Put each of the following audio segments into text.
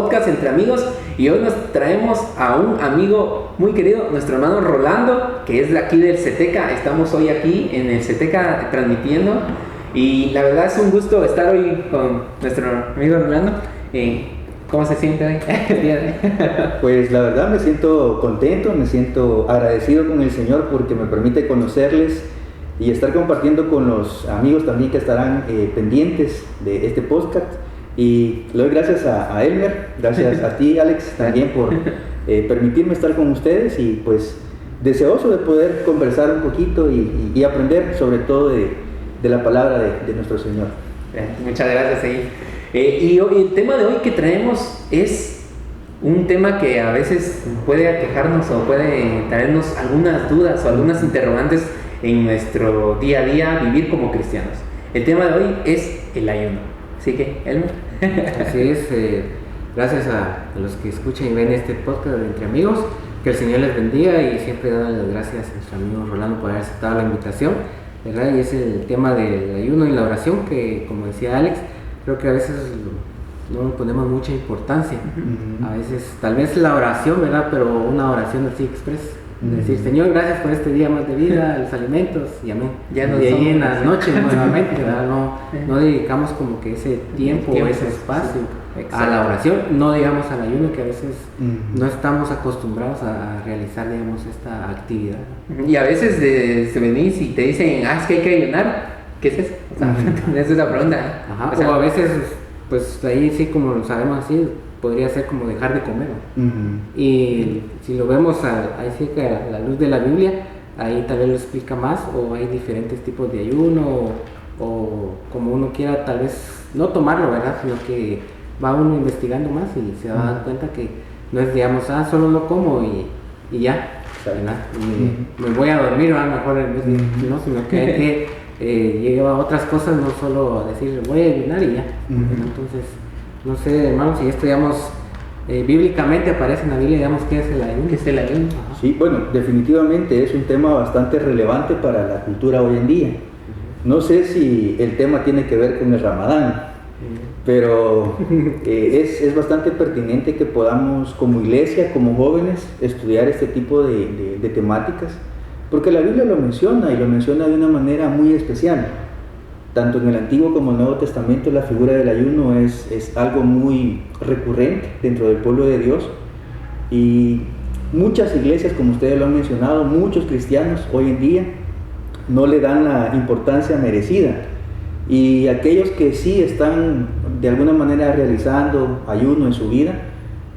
Podcast entre amigos, y hoy nos traemos a un amigo muy querido, nuestro hermano Rolando, que es de aquí del CETECA. Estamos hoy aquí en el CETECA transmitiendo, y la verdad es un gusto estar hoy con nuestro amigo Rolando. ¿Cómo se siente hoy? Pues la verdad me siento contento, me siento agradecido con el Señor porque me permite conocerles y estar compartiendo con los amigos también que estarán pendientes de este podcast. Y le doy gracias a Elmer, gracias a ti, Alex, también por permitirme estar con ustedes, y pues deseoso de poder conversar un poquito y aprender sobre todo de la palabra de nuestro Señor. Muchas gracias. Y hoy, el tema de hoy que traemos es un tema que a veces puede aquejarnos o puede traernos algunas dudas o algunas interrogantes en nuestro día a día vivir como cristianos. El tema de hoy es el ayuno. Así que, Elmer. Así es, gracias a los que escuchan y ven este podcast de Entre Amigos, que el Señor les bendiga, y siempre darle las gracias a nuestro amigo Rolando por haber aceptado la invitación, ¿verdad? Y es el tema del ayuno y la oración, que como decía Alex, creo que a veces no le ponemos mucha importancia. A veces, tal vez la oración, ¿verdad? Pero una oración así express. Decir, Señor, gracias por este día más de vida, los alimentos, y amén. Ya y ahí en las noches nuevamente, ¿verdad? No dedicamos como que ese tiempo, ese espacio a la oración, no digamos al ayuno, que a veces no estamos acostumbrados a realizar, digamos, esta actividad. Y a veces te venís y te dicen, es que hay que ayunar. ¿Qué es eso? O sea, esa es la pregunta. Ajá, o a veces, pues ahí sí, como lo sabemos así, podría ser como dejar de comer. Y si lo vemos ahí sí que a la luz de la Biblia, ahí tal vez lo explica más, o hay diferentes tipos de ayuno, o como uno quiera tal vez no tomarlo, ¿verdad? Sino que va uno investigando más y se va a dar cuenta que no es, digamos, solo no como y ya, ¿verdad? Me voy a dormir, a lo mejor en vez de, no, sino que hay que llevar otras cosas, no solo decir voy a ayunar y ya. Entonces, no sé, hermanos, si esto, digamos, bíblicamente aparece en la Biblia, digamos, ¿qué es el ayuno? ¿Qué es el ayuno? Sí, bueno, definitivamente es un tema bastante relevante para la cultura hoy en día. No sé si el tema tiene que ver con el Ramadán, pero es bastante pertinente que podamos, como iglesia, como jóvenes, estudiar este tipo de temáticas, porque la Biblia lo menciona, y lo menciona de una manera muy especial. Tanto en el Antiguo como en el Nuevo Testamento, la figura del ayuno es algo muy recurrente dentro del pueblo de Dios, y muchas iglesias, como ustedes lo han mencionado, muchos cristianos hoy en día no le dan la importancia merecida, y aquellos que sí están de alguna manera realizando ayuno en su vida,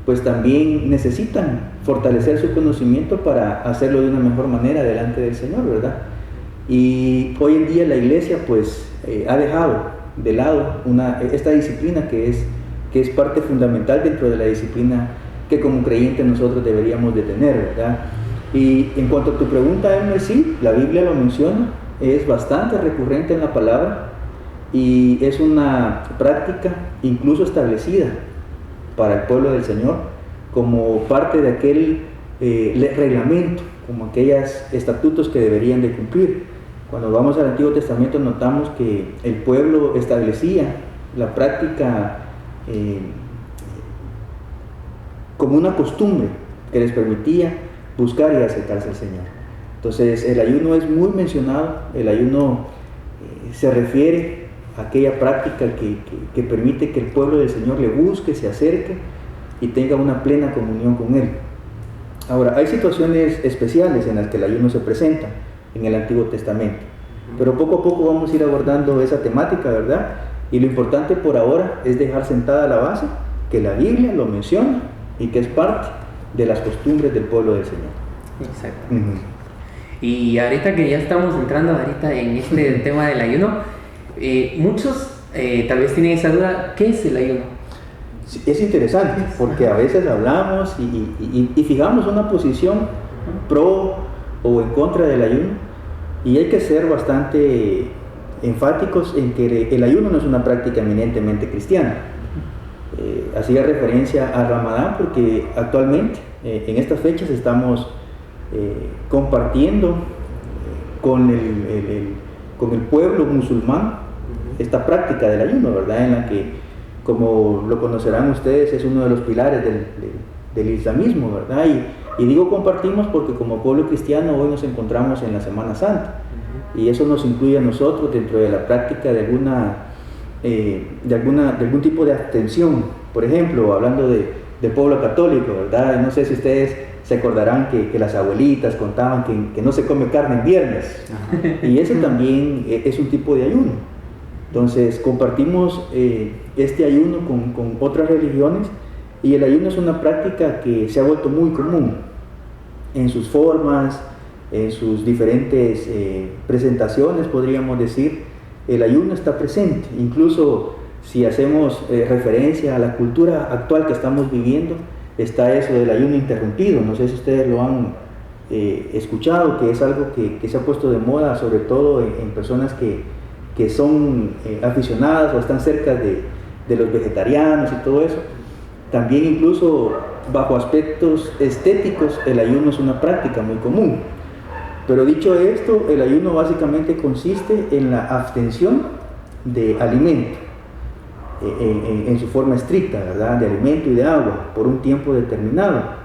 pues también necesitan fortalecer su conocimiento para hacerlo de una mejor manera delante del Señor, ¿verdad? Y hoy en día la iglesia pues ha dejado de lado esta disciplina que es parte fundamental dentro de la disciplina que como creyentes nosotros deberíamos de tener, ¿verdad? Y en cuanto a tu pregunta, Elmer, sí, la Biblia lo menciona, es bastante recurrente en la palabra, y es una práctica incluso establecida para el pueblo del Señor como parte de aquel reglamento, como aquellos estatutos que deberían de cumplir. Cuando vamos al Antiguo Testamento notamos que el pueblo establecía la práctica como una costumbre que les permitía buscar y acercarse al Señor. Entonces el ayuno es muy mencionado. El ayuno se refiere a aquella práctica que permite que el pueblo del Señor le busque, se acerque y tenga una plena comunión con Él. Ahora, hay situaciones especiales en las que el ayuno se presenta en el Antiguo Testamento, pero poco a poco vamos a ir abordando esa temática, ¿verdad? Y lo importante por ahora es dejar sentada la base, que la Biblia lo menciona y que es parte de las costumbres del pueblo del Señor. Exacto. Y ahorita que ya estamos entrando en este tema del ayuno, muchos tal vez tienen esa duda, ¿qué es el ayuno? Es interesante porque a veces hablamos y fijamos una posición pro o en contra del ayuno, y hay que ser bastante enfáticos en que el ayuno no es una práctica eminentemente cristiana. Hacía referencia al Ramadán porque actualmente en estas fechas estamos compartiendo con el pueblo musulmán esta práctica del ayuno, ¿verdad? En la que como lo conocerán ustedes, es uno de los pilares del islamismo, ¿verdad? Y digo compartimos porque como pueblo cristiano hoy nos encontramos en la Semana Santa, y eso nos incluye a nosotros dentro de la práctica de algún tipo de abstención. Por ejemplo, hablando del pueblo católico, ¿verdad? No sé si ustedes se acordarán que las abuelitas contaban que no se come carne en viernes. Ajá. Y ese también es un tipo de ayuno. Entonces compartimos este ayuno con otras religiones, y el ayuno es una práctica que se ha vuelto muy común en sus formas, en sus diferentes presentaciones, podríamos decir. El ayuno está presente, incluso si hacemos referencia a la cultura actual que estamos viviendo, está eso del ayuno interrumpido. No sé si ustedes lo han escuchado, que es algo que se ha puesto de moda, sobre todo en personas que son aficionadas o están cerca de los vegetarianos y todo eso. También incluso bajo aspectos estéticos el ayuno es una práctica muy común. Pero dicho esto, el ayuno básicamente consiste en la abstención de alimento, en su forma estricta, ¿verdad? De alimento y de agua por un tiempo determinado.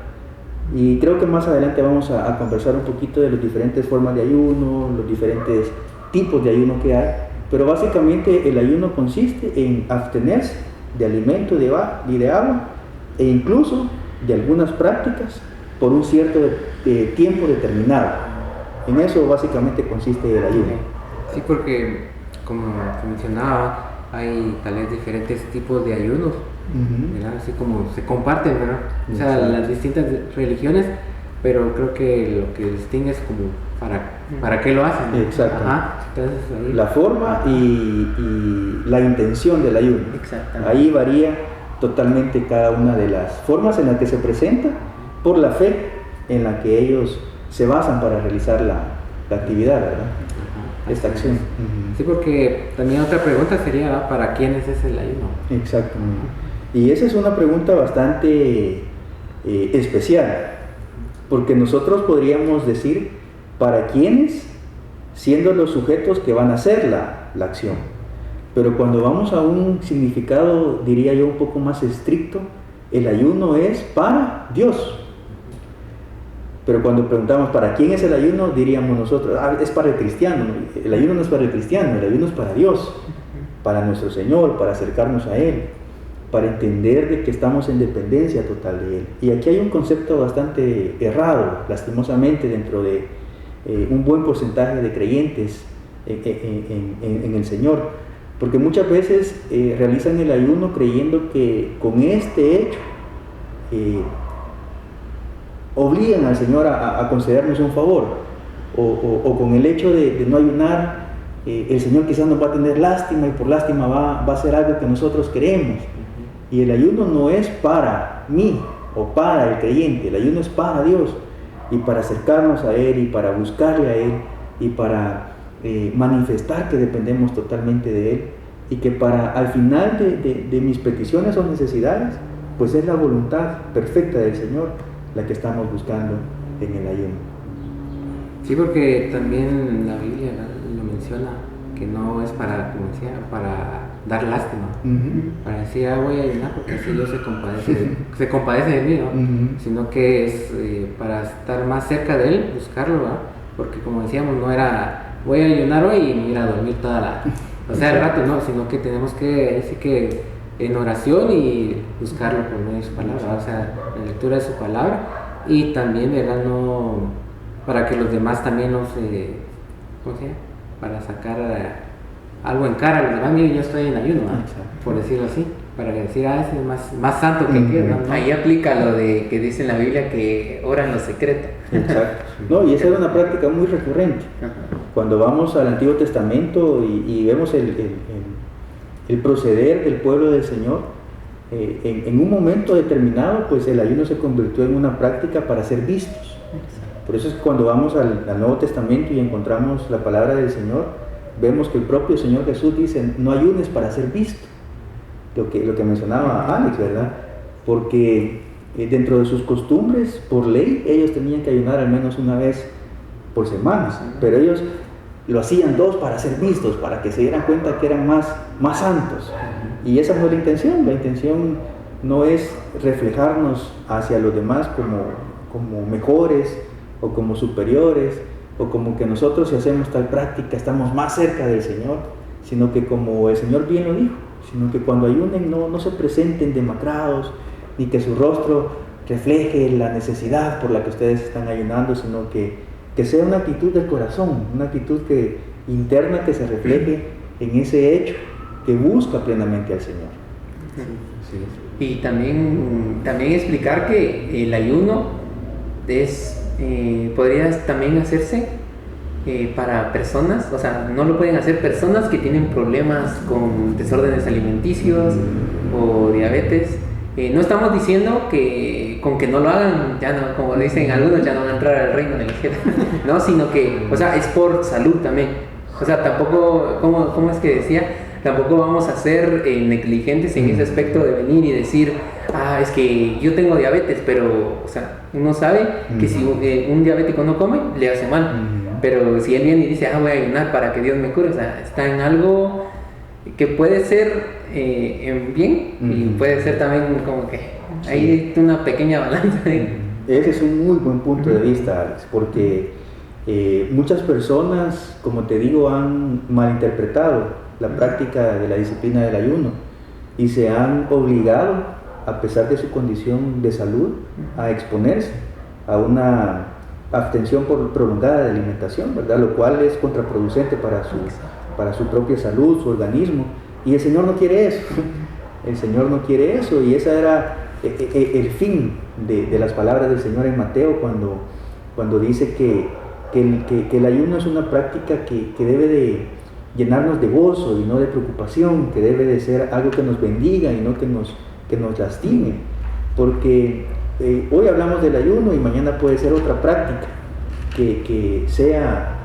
Y creo que más adelante vamos a conversar un poquito de las diferentes formas de ayuno, los diferentes tipos de ayuno que hay. Pero básicamente el ayuno consiste en abstenerse de alimento y de agua, e incluso de algunas prácticas por un cierto tiempo determinado. En eso básicamente consiste el ayuno. Sí, porque como te mencionaba, hay tal vez diferentes tipos de ayunos, ¿verdad? Así como se comparten, ¿verdad? O sea, las distintas religiones, pero creo que lo que distingue es como para qué lo hacen, ¿no? Exacto. Ajá. Entonces, ahí... La forma y la intención del ayuno. Ahí varía totalmente cada una de las formas en las que se presenta, por la fe en la que ellos se basan para realizar la actividad, ¿verdad? Ajá, esta acción. Sí, porque también otra pregunta sería, ¿para quiénes es el ayuno? Exactamente. Y esa es una pregunta bastante especial, porque nosotros podríamos decir para quiénes, siendo los sujetos que van a hacer la acción. Pero cuando vamos a un significado, diría yo, un poco más estricto, el ayuno es para Dios. Pero cuando preguntamos para quién es el ayuno, diríamos nosotros, es para el cristiano. El ayuno no es para el cristiano, el ayuno es para Dios, para nuestro Señor, para acercarnos a Él, para entender de que estamos en dependencia total de Él. Y aquí hay un concepto bastante errado, lastimosamente, dentro de un buen porcentaje de creyentes en el Señor, porque muchas veces realizan el ayuno creyendo que con este hecho obligan al Señor a concedernos un favor, o con el hecho de no ayunar, el Señor quizás nos va a tener lástima, y por lástima va a hacer algo que nosotros queremos. Y el ayuno no es para mí o para el creyente, el ayuno es para Dios, y para acercarnos a Él, y para buscarle a Él, y para manifestar que dependemos totalmente de Él, y que para al final de mis peticiones o necesidades, pues es la voluntad perfecta del Señor la que estamos buscando en el ayuno. Sí, porque también la Biblia lo menciona, que no es para, como decía, para dar lástima, para decir, voy a ayunar porque así Dios se compadece de mí, ¿no? Sino que es para estar más cerca de Él, buscarlo, ¿no? Porque como decíamos, no era, voy a ayunar hoy y ir a dormir el rato, no, sino que tenemos que, así que en oración y buscarlo por medio de su palabra, o sea, la lectura de su palabra, y también, ¿verdad? No, para que los demás también no se, ¿cómo se llama? Para sacar algo en cara a los demás, miren, yo estoy en ayuno, ¿no? Por decirlo así, para decir, ese es más santo que aquel, ¿no? Ahí aplica lo de que dice en la Biblia que ora en lo secreto. Exacto. No, y esa era una práctica muy recurrente. Cuando vamos al Antiguo Testamento y vemos el proceder del pueblo del Señor, en un momento determinado, pues el ayuno se convirtió en una práctica para ser vistos. Por eso es que cuando vamos al Nuevo Testamento y encontramos la palabra del Señor, vemos que el propio Señor Jesús dice, no ayunes para ser visto. Lo que mencionaba Alex, ¿verdad? Porque dentro de sus costumbres, por ley, ellos tenían que ayunar al menos una vez por semana, pero ellos lo hacían 2 para ser vistos, para que se dieran cuenta que eran más santos. Y esa no es la intención no es reflejarnos hacia los demás como mejores o como superiores, o como que nosotros si hacemos tal práctica estamos más cerca del Señor, sino que como el Señor bien lo dijo, sino que cuando ayunen no se presenten demacrados, ni que su rostro refleje la necesidad por la que ustedes están ayunando, sino que sea una actitud del corazón, una actitud interna que se refleje en ese hecho, que busca plenamente al Señor. Sí. Y también explicar que el ayuno podría también hacerse para personas, o sea, no lo pueden hacer personas que tienen problemas con desórdenes alimenticios o diabetes. No estamos diciendo que con que no lo hagan, ya no, como dicen algunos, ya no van a entrar al reino de los cielos, no, sino que, o sea, es por salud también. O sea, tampoco, ¿cómo es que decía? Tampoco vamos a ser negligentes en ese aspecto de venir y decir, es que yo tengo diabetes, pero, o sea, uno sabe que si un diabético no come, le hace mal. Pero si él viene y dice, voy a ayunar para que Dios me cure, o sea, está en algo que puede ser en bien y puede ser también como que hay una pequeña balanza. Ese es un muy buen punto de vista, Alex, porque muchas personas, como te digo, han malinterpretado la práctica de la disciplina del ayuno y se han obligado, a pesar de su condición de salud, a exponerse a una abstención prolongada de alimentación, ¿verdad? Lo cual es contraproducente para su propia salud, su organismo, y el Señor no quiere eso. El Señor no quiere eso, y ese era el fin de las palabras del Señor en Mateo cuando dice que el ayuno es una práctica que debe de llenarnos de gozo y no de preocupación, que debe de ser algo que nos bendiga y no que nos lastime, porque hoy hablamos del ayuno y mañana puede ser otra práctica que sea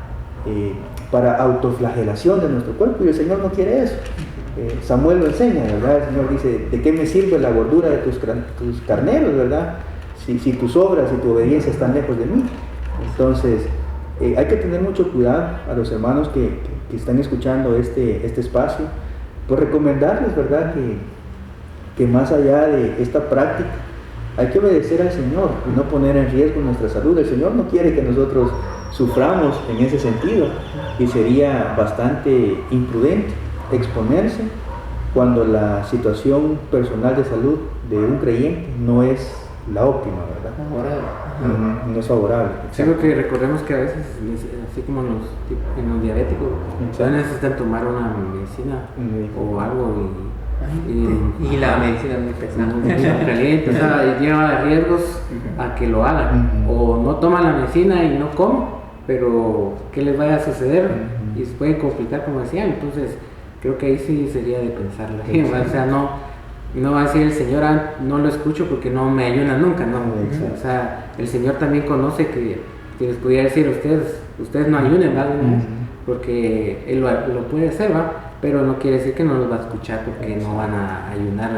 para autoflagelación de nuestro cuerpo, y el Señor no quiere eso. Samuel lo enseña, ¿verdad? El Señor dice, ¿de qué me sirve la gordura de tus carneros, ¿verdad? Si tus obras y tu obediencia están lejos de mí. Entonces, hay que tener mucho cuidado a los hermanos que están escuchando este espacio, pues recomendarles, ¿verdad? Que más allá de esta práctica, hay que obedecer al Señor y no poner en riesgo nuestra salud. El Señor no quiere que nosotros suframos en ese sentido, y sería bastante imprudente exponerse cuando la situación personal de salud de un creyente no es la óptima, ¿verdad? Favorable. No es favorable. Sí, porque recordemos que a veces, así como en los diabéticos, necesitan tomar una medicina o algo y la medicina es muy pesada. Caliente, o sea, lleva riesgos a que lo hagan. O no toman la medicina y no comen, pero ¿qué les vaya a suceder? Y se puede complicar, como decían. Entonces, creo que ahí sí sería de pensarlo. O sea, no va a decir el Señor, no lo escucho porque no me ayuna nunca, no. O sea, el Señor también conoce que les pudiera decir a ustedes no ayunen, ¿verdad? Porque Él lo puede hacer, ¿va? Pero no quiere decir que no los va a escuchar porque no van a ayunar,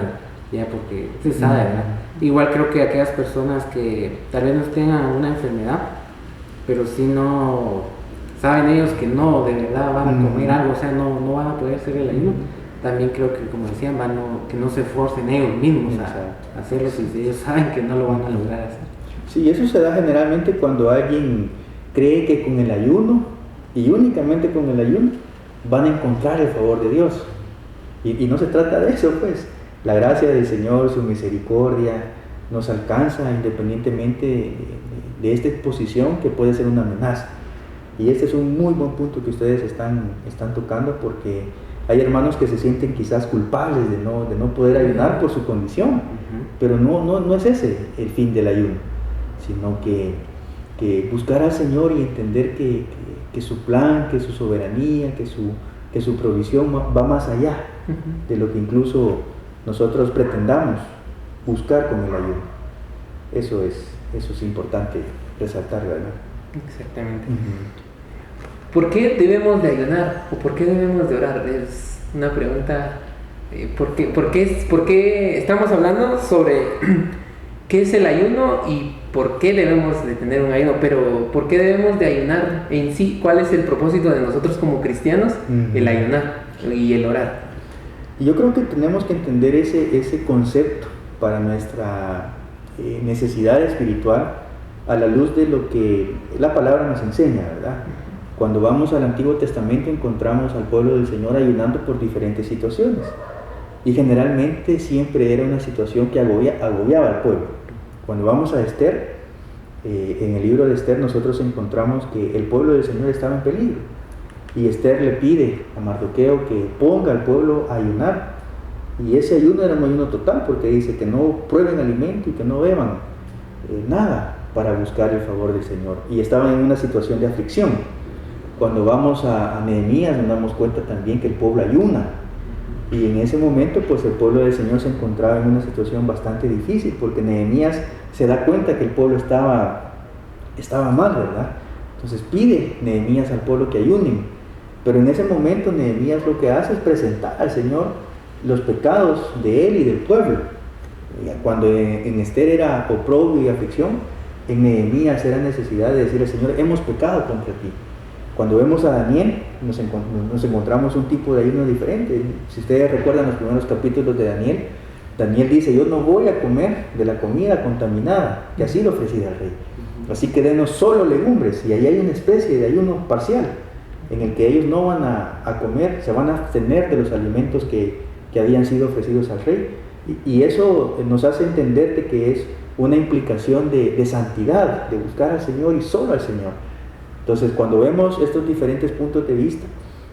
ya, porque se sabe, ¿verdad? Igual creo que aquellas personas que tal vez no tengan una enfermedad, pero sí no saben ellos que no de verdad van a comer algo, o sea, no van a poder hacer el ayuno. También creo que, como decían, que no se esforcen ellos mismos a hacerlo si ellos saben que no lo van a lograr hacer. Sí, eso se da generalmente cuando alguien cree que con el ayuno, y únicamente con el ayuno, van a encontrar el favor de Dios. Y no se trata de eso, pues. La gracia del Señor, su misericordia, nos alcanza independientemente de esta exposición que puede ser una amenaza. Y este es un muy buen punto que ustedes están tocando, porque hay hermanos que se sienten quizás culpables de no poder ayunar por su condición, pero no es ese el fin del ayuno, sino que buscar al Señor y entender que su plan, que su soberanía, que su provisión va más allá de lo que incluso nosotros pretendamos buscar con el ayuno. Eso es importante resaltar, ¿verdad? Exactamente. ¿Por qué debemos de ayunar o por qué debemos de orar? Es una pregunta. ¿Por qué estamos hablando sobre qué es el ayuno y por qué debemos de tener un ayuno? Pero ¿por qué debemos de ayunar en sí? ¿Cuál es el propósito de nosotros como cristianos? El ayunar y el orar. Y yo creo que tenemos que entender ese concepto para nuestra necesidad espiritual a la luz de lo que la palabra nos enseña, ¿verdad? Cuando vamos al Antiguo Testamento encontramos al pueblo del Señor ayunando por diferentes situaciones. Y generalmente siempre era una situación que agobiaba al pueblo. Cuando vamos a Esther, en el libro de Esther nosotros encontramos que el pueblo del Señor estaba en peligro. Y Esther le pide a Mardoqueo que ponga al pueblo a ayunar. Y ese ayuno era un ayuno total, porque dice que no prueben alimento y que no beban nada para buscar el favor del Señor. Y estaban en una situación de aflicción. Cuando vamos a Nehemías nos damos cuenta también que el pueblo ayuna. Y en ese momento pues el pueblo del Señor se encontraba en una situación bastante difícil, porque Nehemías se da cuenta que el pueblo estaba mal, ¿verdad? Entonces pide Nehemías al pueblo que ayunen. Pero en ese momento Nehemías lo que hace es presentar al Señor los pecados de él y del pueblo. Cuando en Esther era oprobio y aflicción, en Nehemías era necesidad de decir al Señor, hemos pecado contra ti. Cuando vemos a Daniel, nos encontramos un tipo de ayuno diferente. Si ustedes recuerdan los primeros capítulos de Daniel, Daniel dice, yo no voy a comer de la comida contaminada, que así lo ofrecí al rey. Así que denos solo legumbres, y ahí hay una especie de ayuno parcial, en el que ellos no van a comer, se van a abstener de los alimentos que habían sido ofrecidos al rey. Y eso nos hace entender de que es una implicación de santidad, de buscar al Señor y solo al Señor. Entonces, cuando vemos estos diferentes puntos de vista,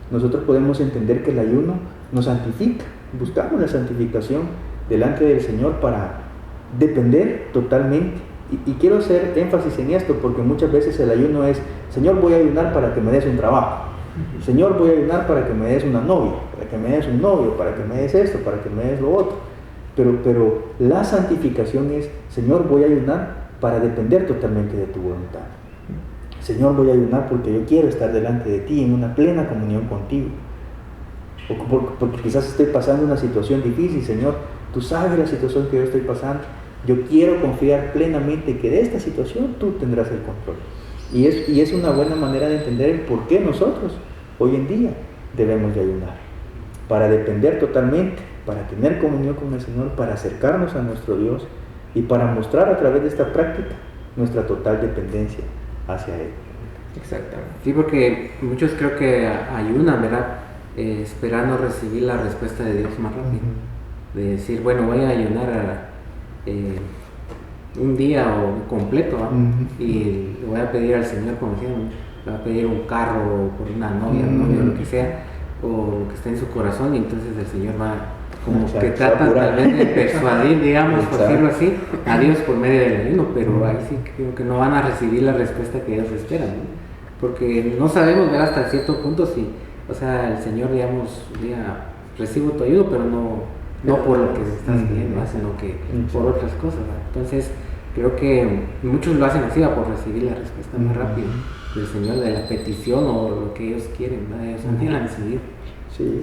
nosotros podemos entender que el ayuno nos santifica. Buscamos la santificación delante del Señor para depender totalmente. Y quiero hacer énfasis en esto, porque muchas veces el ayuno es, Señor, voy a ayunar para que me des un trabajo. Señor, voy a ayunar para que me des una novia, para que me des un novio, para que me des esto, para que me des lo otro. Pero la santificación es, Señor, voy a ayunar para depender totalmente de tu voluntad. Señor, voy a ayunar porque yo quiero estar delante de ti en una plena comunión contigo. Porque quizás estoy pasando una situación difícil, Señor, tú sabes la situación que yo estoy pasando. Yo quiero confiar plenamente que de esta situación tú tendrás el control. Y es una buena manera de entender el por qué nosotros hoy en día debemos de ayunar. Para depender totalmente, para tener comunión con el Señor, para acercarnos a nuestro Dios y para mostrar a través de esta práctica nuestra total dependencia hacia Él. Exactamente. Sí, porque muchos creo que ayunan, ¿verdad? Esperando recibir la respuesta de Dios más rápido. De decir, bueno, voy a ayunar un día o completo, y le voy a pedir al Señor, como decíamos, le voy a pedir un carro por una novia, o lo que sea, o lo que esté en su corazón, y entonces el Señor va como que trata tal vez de persuadir, digamos, por decirlo así, a Dios por medio del ayuno, pero ahí sí creo que no van a recibir la respuesta que ellos esperan, ¿no? Porque no sabemos ver hasta cierto punto si, o sea, el Señor, digamos, diga, recibo tu ayuno, pero no por lo que estás pidiendo, sino que por otras cosas, ¿no? Entonces creo que muchos lo hacen así, por recibir la respuesta más rápido del Señor, de la petición o lo que ellos quieren, ¿no? Ellos no tienen que decidir. Sí.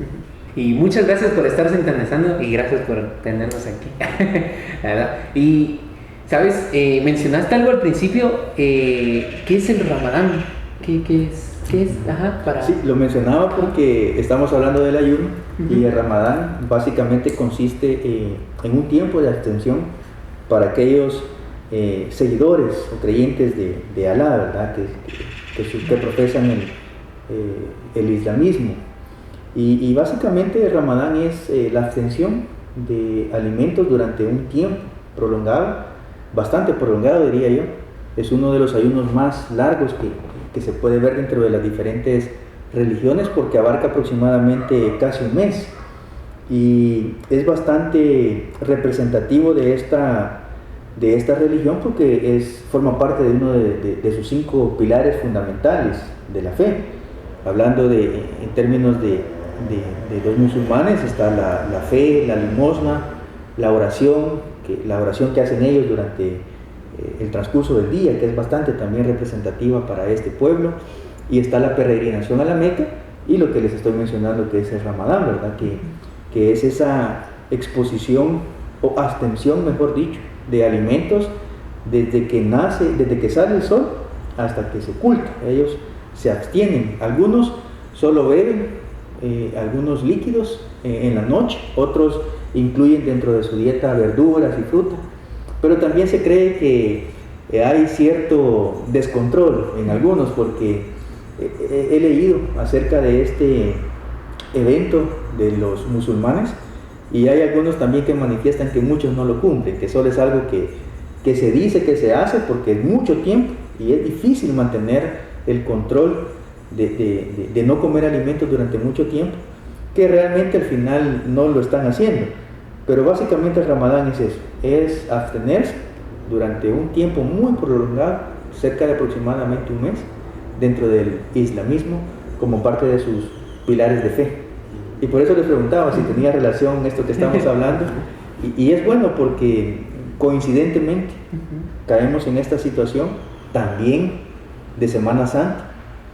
Y muchas gracias por estar sintonizando y gracias por tenernos aquí. La verdad. Y, ¿sabes? Mencionaste algo al principio. ¿Qué es el Ramadán? ¿Qué es? Ajá, para... Sí, lo mencionaba porque estamos hablando del ayuno y el Ramadán básicamente consiste en un tiempo de abstención para aquellos seguidores o creyentes de Alá, ¿verdad? Que profesan el islamismo. Y básicamente el Ramadán es la abstención de alimentos durante un tiempo prolongado, bastante prolongado diría yo. Es uno de los ayunos más largos que se puede ver dentro de las diferentes religiones, porque abarca aproximadamente casi un mes. Y es bastante representativo de esta religión porque forma parte de uno de sus 5 pilares fundamentales de la fe. Hablando en términos de los musulmanes, está la fe, la limosna, la oración que hacen ellos durante el transcurso del día, que es bastante también representativa para este pueblo, y está la peregrinación a la Meca y lo que les estoy mencionando, que es el Ramadán, ¿verdad? Que es esa exposición o abstención, mejor dicho, de alimentos desde que sale el sol hasta que se oculta. Ellos se abstienen, algunos solo beben algunos líquidos en la noche, otros incluyen dentro de su dieta verduras y fruta, pero también se cree que hay cierto descontrol en algunos, porque he leído acerca de este evento de los musulmanes y hay algunos también que manifiestan que muchos no lo cumplen, que solo es algo que se dice que se hace porque es mucho tiempo y es difícil mantener el control de no comer alimentos durante mucho tiempo, que realmente al final no lo están haciendo. Pero básicamente el Ramadán es eso, es abstenerse durante un tiempo muy prolongado, cerca de aproximadamente un mes, dentro del islamismo, como parte de sus pilares de fe. Y por eso les preguntaba si tenía relación esto que estamos hablando, y es bueno porque coincidentemente caemos en esta situación también de Semana Santa,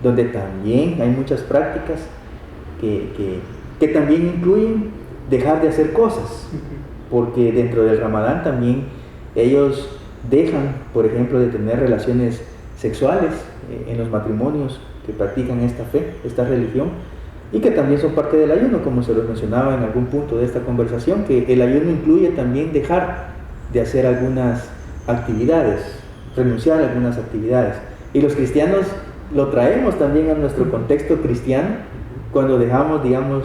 donde también hay muchas prácticas que también incluyen dejar de hacer cosas, porque dentro del Ramadán también ellos dejan, por ejemplo, de tener relaciones sexuales en los matrimonios que practican esta fe, esta religión, y que también son parte del ayuno, como se los mencionaba en algún punto de esta conversación, que el ayuno incluye también dejar de hacer algunas actividades, renunciar a algunas actividades. Y los cristianos lo traemos también a nuestro contexto cristiano cuando dejamos, digamos,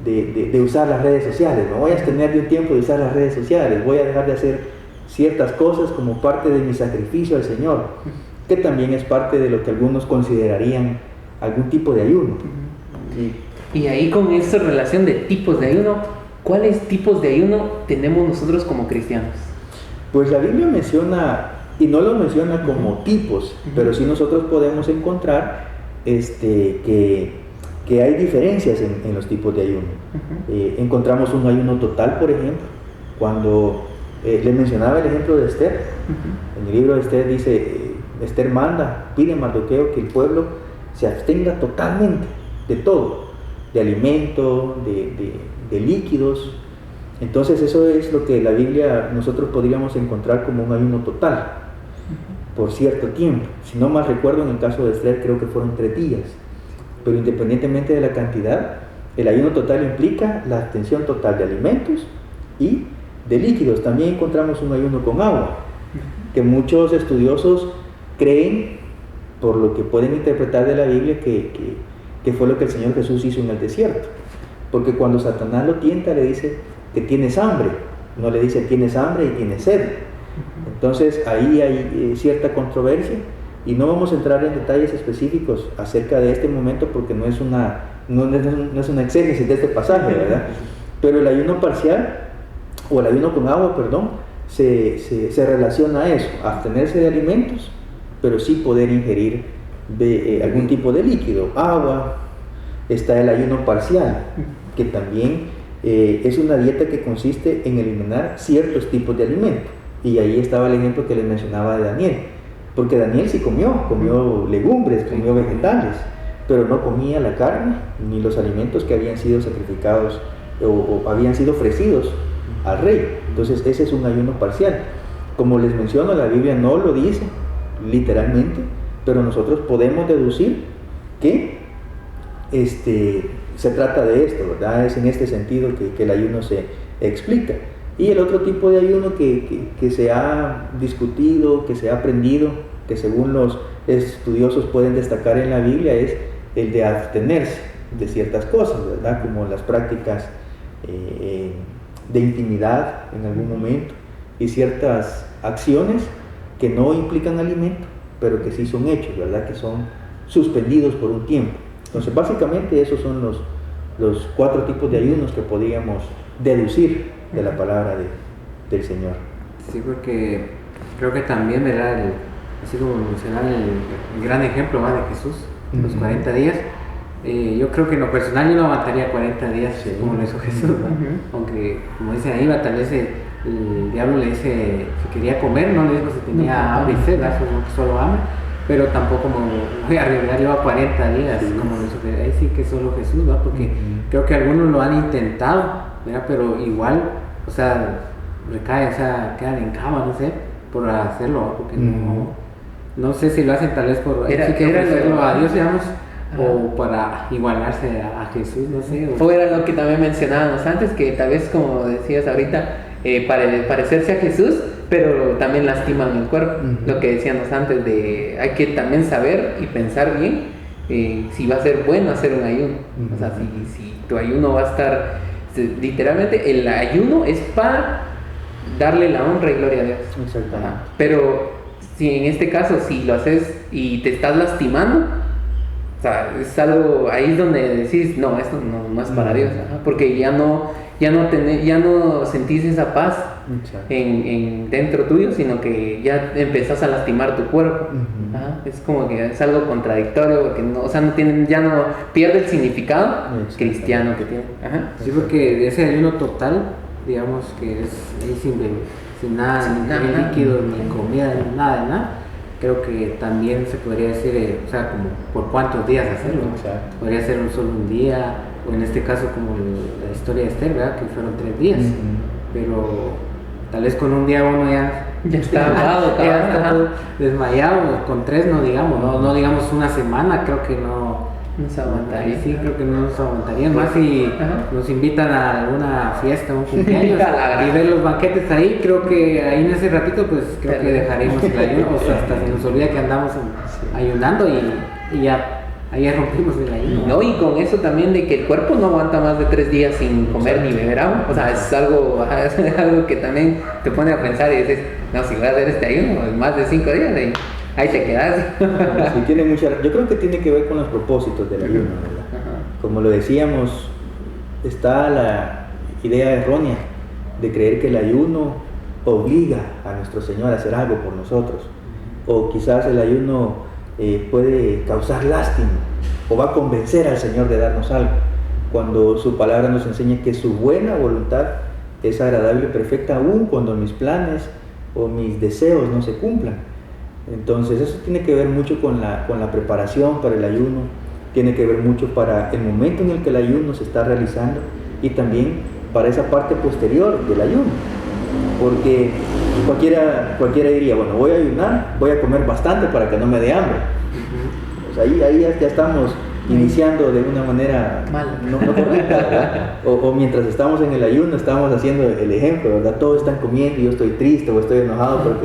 de usar las redes sociales. Me voy a abstener de un tiempo de usar las redes sociales, voy a dejar de hacer ciertas cosas como parte de mi sacrificio al Señor, que también es parte de lo que algunos considerarían algún tipo de ayuno. Y ahí con esa relación de tipos de ayuno, ¿cuáles tipos de ayuno tenemos nosotros como cristianos? Pues la Biblia menciona, y no lo menciona como tipos, pero sí nosotros podemos encontrar que hay diferencias en los tipos de ayuno. Encontramos un ayuno total, por ejemplo, cuando les mencionaba el ejemplo de Esther. En el libro de Esther dice, Esther pide a Mardoqueo que el pueblo se abstenga totalmente de todo, de alimento, de líquidos. Entonces eso es lo que la Biblia nosotros podríamos encontrar como un ayuno total, por cierto tiempo. Si no mal recuerdo, en el caso de Esther creo que fueron 3 días. Pero independientemente de la cantidad, el ayuno total implica la abstención total de alimentos y de líquidos. También encontramos un ayuno con agua, que muchos estudiosos creen, por lo que pueden interpretar de la Biblia, que fue lo que el Señor Jesús hizo en el desierto. Porque cuando Satanás lo tienta, le dice que tienes hambre, no le dice tienes hambre y tienes sed. Entonces ahí hay cierta controversia, y no vamos a entrar en detalles específicos acerca de este momento porque no es una exégesis de este pasaje, ¿verdad? Pero el ayuno parcial, o el ayuno con agua, perdón, se relaciona a eso, a abstenerse de alimentos, pero sí poder ingerir algún tipo de líquido, agua. Está el ayuno parcial, que también es una dieta que consiste en eliminar ciertos tipos de alimentos. Y ahí estaba el ejemplo que les mencionaba de Daniel, porque Daniel sí comió legumbres, comió vegetales, pero no comía la carne ni los alimentos que habían sido sacrificados o habían sido ofrecidos al rey. Entonces ese es un ayuno parcial. Como les menciono, la Biblia no lo dice literalmente, pero nosotros podemos deducir que se trata de esto, ¿verdad? Es en este sentido que el ayuno se explica. Y el otro tipo de ayuno que se ha discutido, que se ha aprendido, que según los estudiosos pueden destacar en la Biblia, es el de abstenerse de ciertas cosas, ¿verdad? Como las prácticas de intimidad en algún momento y ciertas acciones que no implican alimento, pero que sí son hechos, ¿verdad? Que son suspendidos por un tiempo. Entonces, básicamente esos son los 4 tipos de ayunos que podríamos deducir de la palabra del Señor. Sí, porque creo que también, ¿verdad? Así como mencionaba el gran ejemplo, ¿va? De Jesús, los 40 días. Yo creo que en lo personal yo no aguantaría 40 días como lo hizo Jesús, ¿no? Aunque, como dice ahí, tal vez el diablo le dice si quería comer, no le dijo si tenía hambre y sed, solo hambre, pero tampoco me voy a arriesgar yo a 40 días, como lo hizo Jesús. Ahí sí que solo Jesús, ¿no? Porque creo que algunos lo han intentado, ¿verdad? Pero igual, o sea, recaen, o sea, quedan en cama, no sé, por hacerlo, porque no sé si lo hacen tal vez por hacerlo a Dios, digamos, o para igualarse a Jesús, no sé. O era lo que también mencionábamos antes, que tal vez como decías ahorita, parecerse a Jesús, pero también lastiman el cuerpo. Lo que decíamos antes de hay que también saber y pensar bien si va a ser bueno hacer un ayuno. O sea, si tu ayuno va a estar, literalmente el ayuno es para darle la honra y gloria a Dios. Exactamente. Pero si en este caso, si lo haces y te estás lastimando, o sea, es algo, ahí es donde decís, no, esto no es para Dios, porque ya no sentís esa paz en dentro tuyo, sino que ya empezás a lastimar tu cuerpo. Es como que es algo contradictorio, porque ya no pierde el significado cristiano que tiene. Sí, porque ese ayuno total, digamos que es ahí sin nada, ni líquido, ni comida, ni nada. Creo que también se podría decir, o sea, como por cuántos días hacerlo. Exacto. Podría ser solo un día, o en este caso como la historia de Esther, ¿verdad? Que fueron 3 días. Pero tal vez con un día uno ya está ahogado, ya está todo desmayado, con 3 no digamos, no digamos una semana, creo que no se aguantaría. Sí, creo que no nos aguantarían más si nos invitan a alguna fiesta, un cumpleaños y ver los banquetes ahí. Creo que ahí en ese ratito pues creo que dejaremos el ayuno, o sea, hasta se nos olvida que andamos ayunando y ya ahí rompimos el ayuno. No, y con eso también de que el cuerpo no aguanta más de 3 días sin comer ni beber agua. O sea, es algo que también te pone a pensar y dices, no, si voy a hacer este ayuno más de 5 días, ahí te quedas. Sí, yo creo que tiene que ver con los propósitos del ayuno, ¿verdad? Como lo decíamos, está la idea errónea de creer que el ayuno obliga a nuestro Señor a hacer algo por nosotros, o quizás el ayuno puede causar lástima o va a convencer al Señor de darnos algo, cuando su palabra nos enseña que su buena voluntad es agradable y perfecta aún cuando mis planes o mis deseos no se cumplan. Entonces eso tiene que ver mucho con la preparación para el ayuno, tiene que ver mucho para el momento en el que el ayuno se está realizando y también para esa parte posterior del ayuno, porque cualquiera diría, bueno, voy a ayunar, voy a comer bastante para que no me dé hambre. Pues ahí ya estamos iniciando de una manera no correcta, ¿verdad? O mientras estamos en el ayuno estamos haciendo el ejemplo, ¿verdad? Todos están comiendo y yo estoy triste o estoy enojado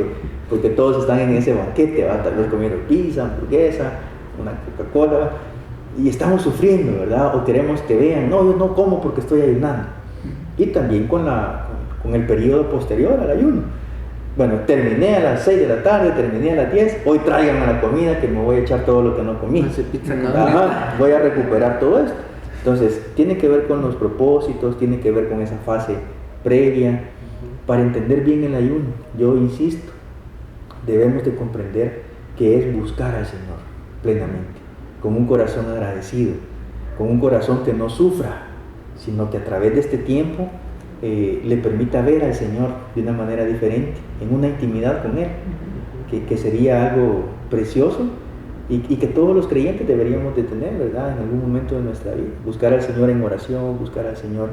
porque todos están en ese banquete, ¿verdad? Tal vez comiendo pizza, hamburguesa, una Coca-Cola, y estamos sufriendo, ¿verdad? O queremos que vean, no, yo no como porque estoy ayunando. Y también con el periodo posterior al ayuno. Bueno, terminé a las 6 de la tarde, terminé a las 10, hoy tráiganme la comida que me voy a echar todo lo que no comí. Voy a recuperar todo esto. Entonces, tiene que ver con los propósitos, tiene que ver con esa fase previa, para entender bien el ayuno. Yo insisto, debemos de comprender que es buscar al Señor plenamente, con un corazón agradecido, con un corazón que no sufra, sino que a través de este tiempo le permita ver al Señor de una manera diferente, en una intimidad con Él, que sería algo precioso y que todos los creyentes deberíamos de tener, ¿verdad? En algún momento de nuestra vida, buscar al Señor en oración, buscar al Señor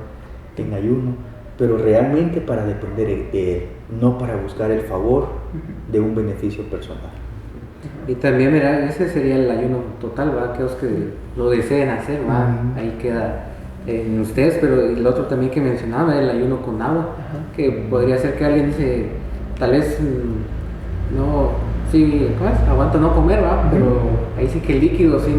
en ayuno, pero realmente para depender de Él, no para buscar el favor de un beneficio personal. Y también, mira, ese sería el ayuno total, ¿verdad? Aquellos que lo deseen hacer, ¿verdad? Ahí queda en ustedes, pero el otro también que mencionaba, el ayuno con agua, que podría ser que alguien dice, tal vez no, sí, aguanta no comer, ¿va? Pero ahí sí que el líquido sí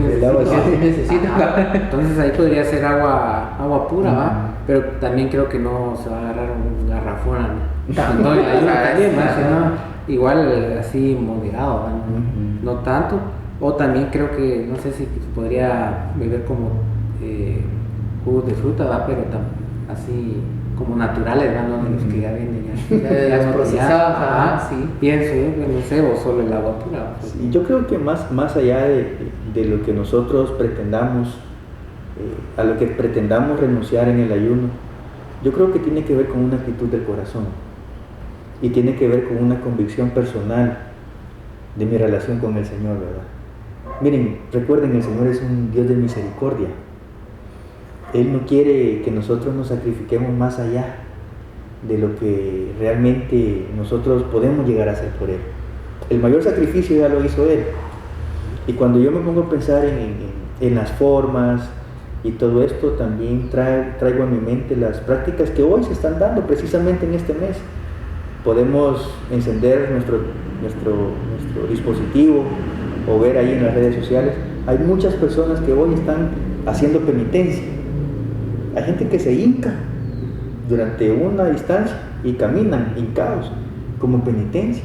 necesita. Entonces ahí podría ser agua pura, ¿va? Pero también creo que no se va a agarrar un garrafón no, el ayuno también, ¿no? Igual así moderado, ¿va? No tanto. O también creo que, no sé si podría beber como jugos de fruta, ¿va? Pero así como naturales, ¿va? No de los que ya vienen ya procesados, sí. Pienso yo, no sé, o solo el agua pura. Sí, yo creo que más allá de lo que nosotros pretendamos, a lo que pretendamos renunciar en el ayuno, yo creo que tiene que ver con una actitud del corazón y tiene que ver con una convicción personal de mi relación con el Señor, ¿verdad? Miren, recuerden, el Señor es un Dios de misericordia. Él no quiere que nosotros nos sacrifiquemos más allá de lo que realmente nosotros podemos llegar a hacer por Él. El mayor sacrificio ya lo hizo Él. Y cuando yo me pongo a pensar en las formas y todo esto, también traigo a mi mente las prácticas que hoy se están dando precisamente en este mes. Podemos encender nuestro dispositivo o ver ahí en las redes sociales. Hay muchas personas que hoy están haciendo penitencia. Hay gente que se hinca durante una distancia y caminan hincados como penitencia.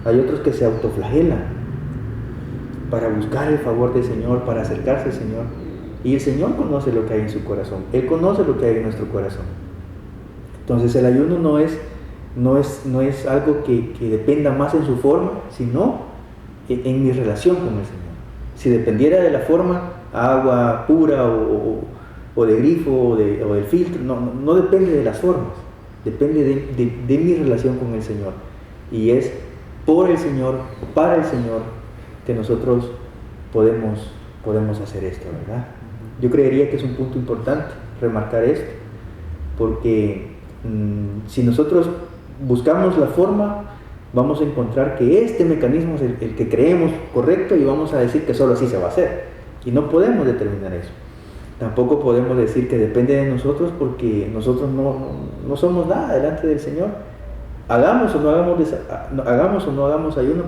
Hay otros que se autoflagelan para buscar el favor del Señor, para acercarse al Señor. Y el Señor conoce lo que hay en su corazón. Él conoce lo que hay en nuestro corazón. Entonces el ayuno no es algo que dependa más en su forma, sino en mi relación con el Señor. Si dependiera de la forma, agua pura o de grifo o del filtro, no depende de las formas, depende de mi relación con el Señor. Y es por el Señor, para el Señor, que nosotros podemos hacer esto, ¿verdad? Yo creería que es un punto importante remarcar esto, porque si nosotros buscamos la forma, vamos a encontrar que este mecanismo es el que creemos correcto y vamos a decir que solo así se va a hacer. Y no podemos determinar eso. Tampoco podemos decir que depende de nosotros, porque nosotros no somos nada delante del Señor. Hagamos o no hagamos ayuno,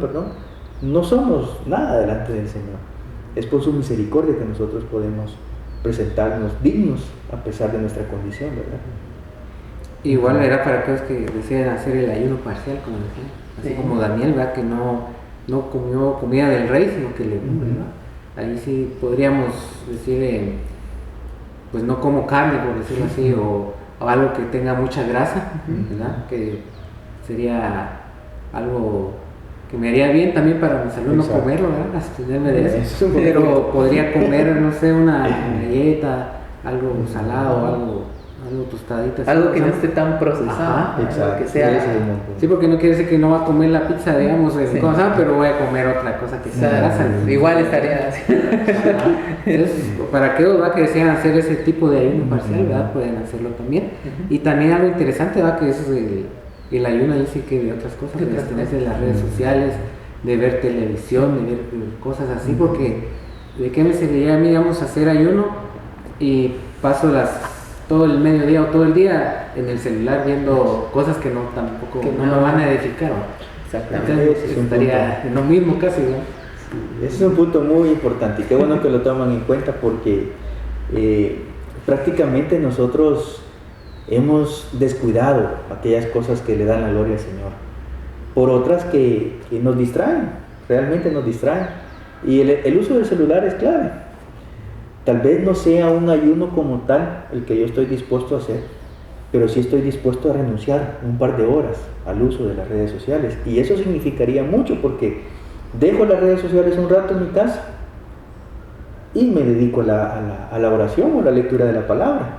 no somos nada delante del Señor. Es por su misericordia que nosotros podemos presentarnos dignos a pesar de nuestra condición, ¿verdad? Igual era para aquellos que desean hacer el ayuno parcial, como decía, así como Daniel, ¿verdad? Que no comió comida del rey, sino que legumbre, ¿verdad? Ahí sí podríamos decir, pues no como carne, por decirlo así, o algo que tenga mucha grasa, ¿verdad? Que sería algo que me haría bien también para mi salud. Exacto. No comerlo, ¿verdad? Abstenerme de eso. Pero podría comer, no sé, una galleta, algo salado, algo tostadito. Algo que no esté tan procesado. Exacto. Que sea. Sí, porque no quiere decir que no va a comer la pizza, digamos, pero voy a comer otra cosa que sea grasa. Igual estaría así. Entonces, para aquellos, ¿verdad?, que desean hacer ese tipo de ayuno parcial, ¿verdad?, pueden hacerlo también. Y también algo interesante, ¿verdad?, que eso es el ayuno ahí sí que de otras cosas, de abstenerse de las redes sociales, de ver televisión, de ver cosas así, porque ¿de qué me serviría a mí, digamos, hacer ayuno y paso todo el mediodía o todo el día en el celular viendo cosas que no me van a edificar? Exactamente. Entonces estaría en lo mismo casi, ¿no? Ese es un punto muy importante y qué bueno que lo toman en cuenta, porque prácticamente nosotros hemos descuidado aquellas cosas que le dan la gloria al Señor por otras que nos distraen, realmente nos distraen. Y el uso del celular es clave. Tal vez no sea un ayuno como tal el que yo estoy dispuesto a hacer, pero sí estoy dispuesto a renunciar un par de horas al uso de las redes sociales. Y eso significaría mucho, porque dejo las redes sociales un rato en mi casa y me dedico a la oración o la lectura de la palabra.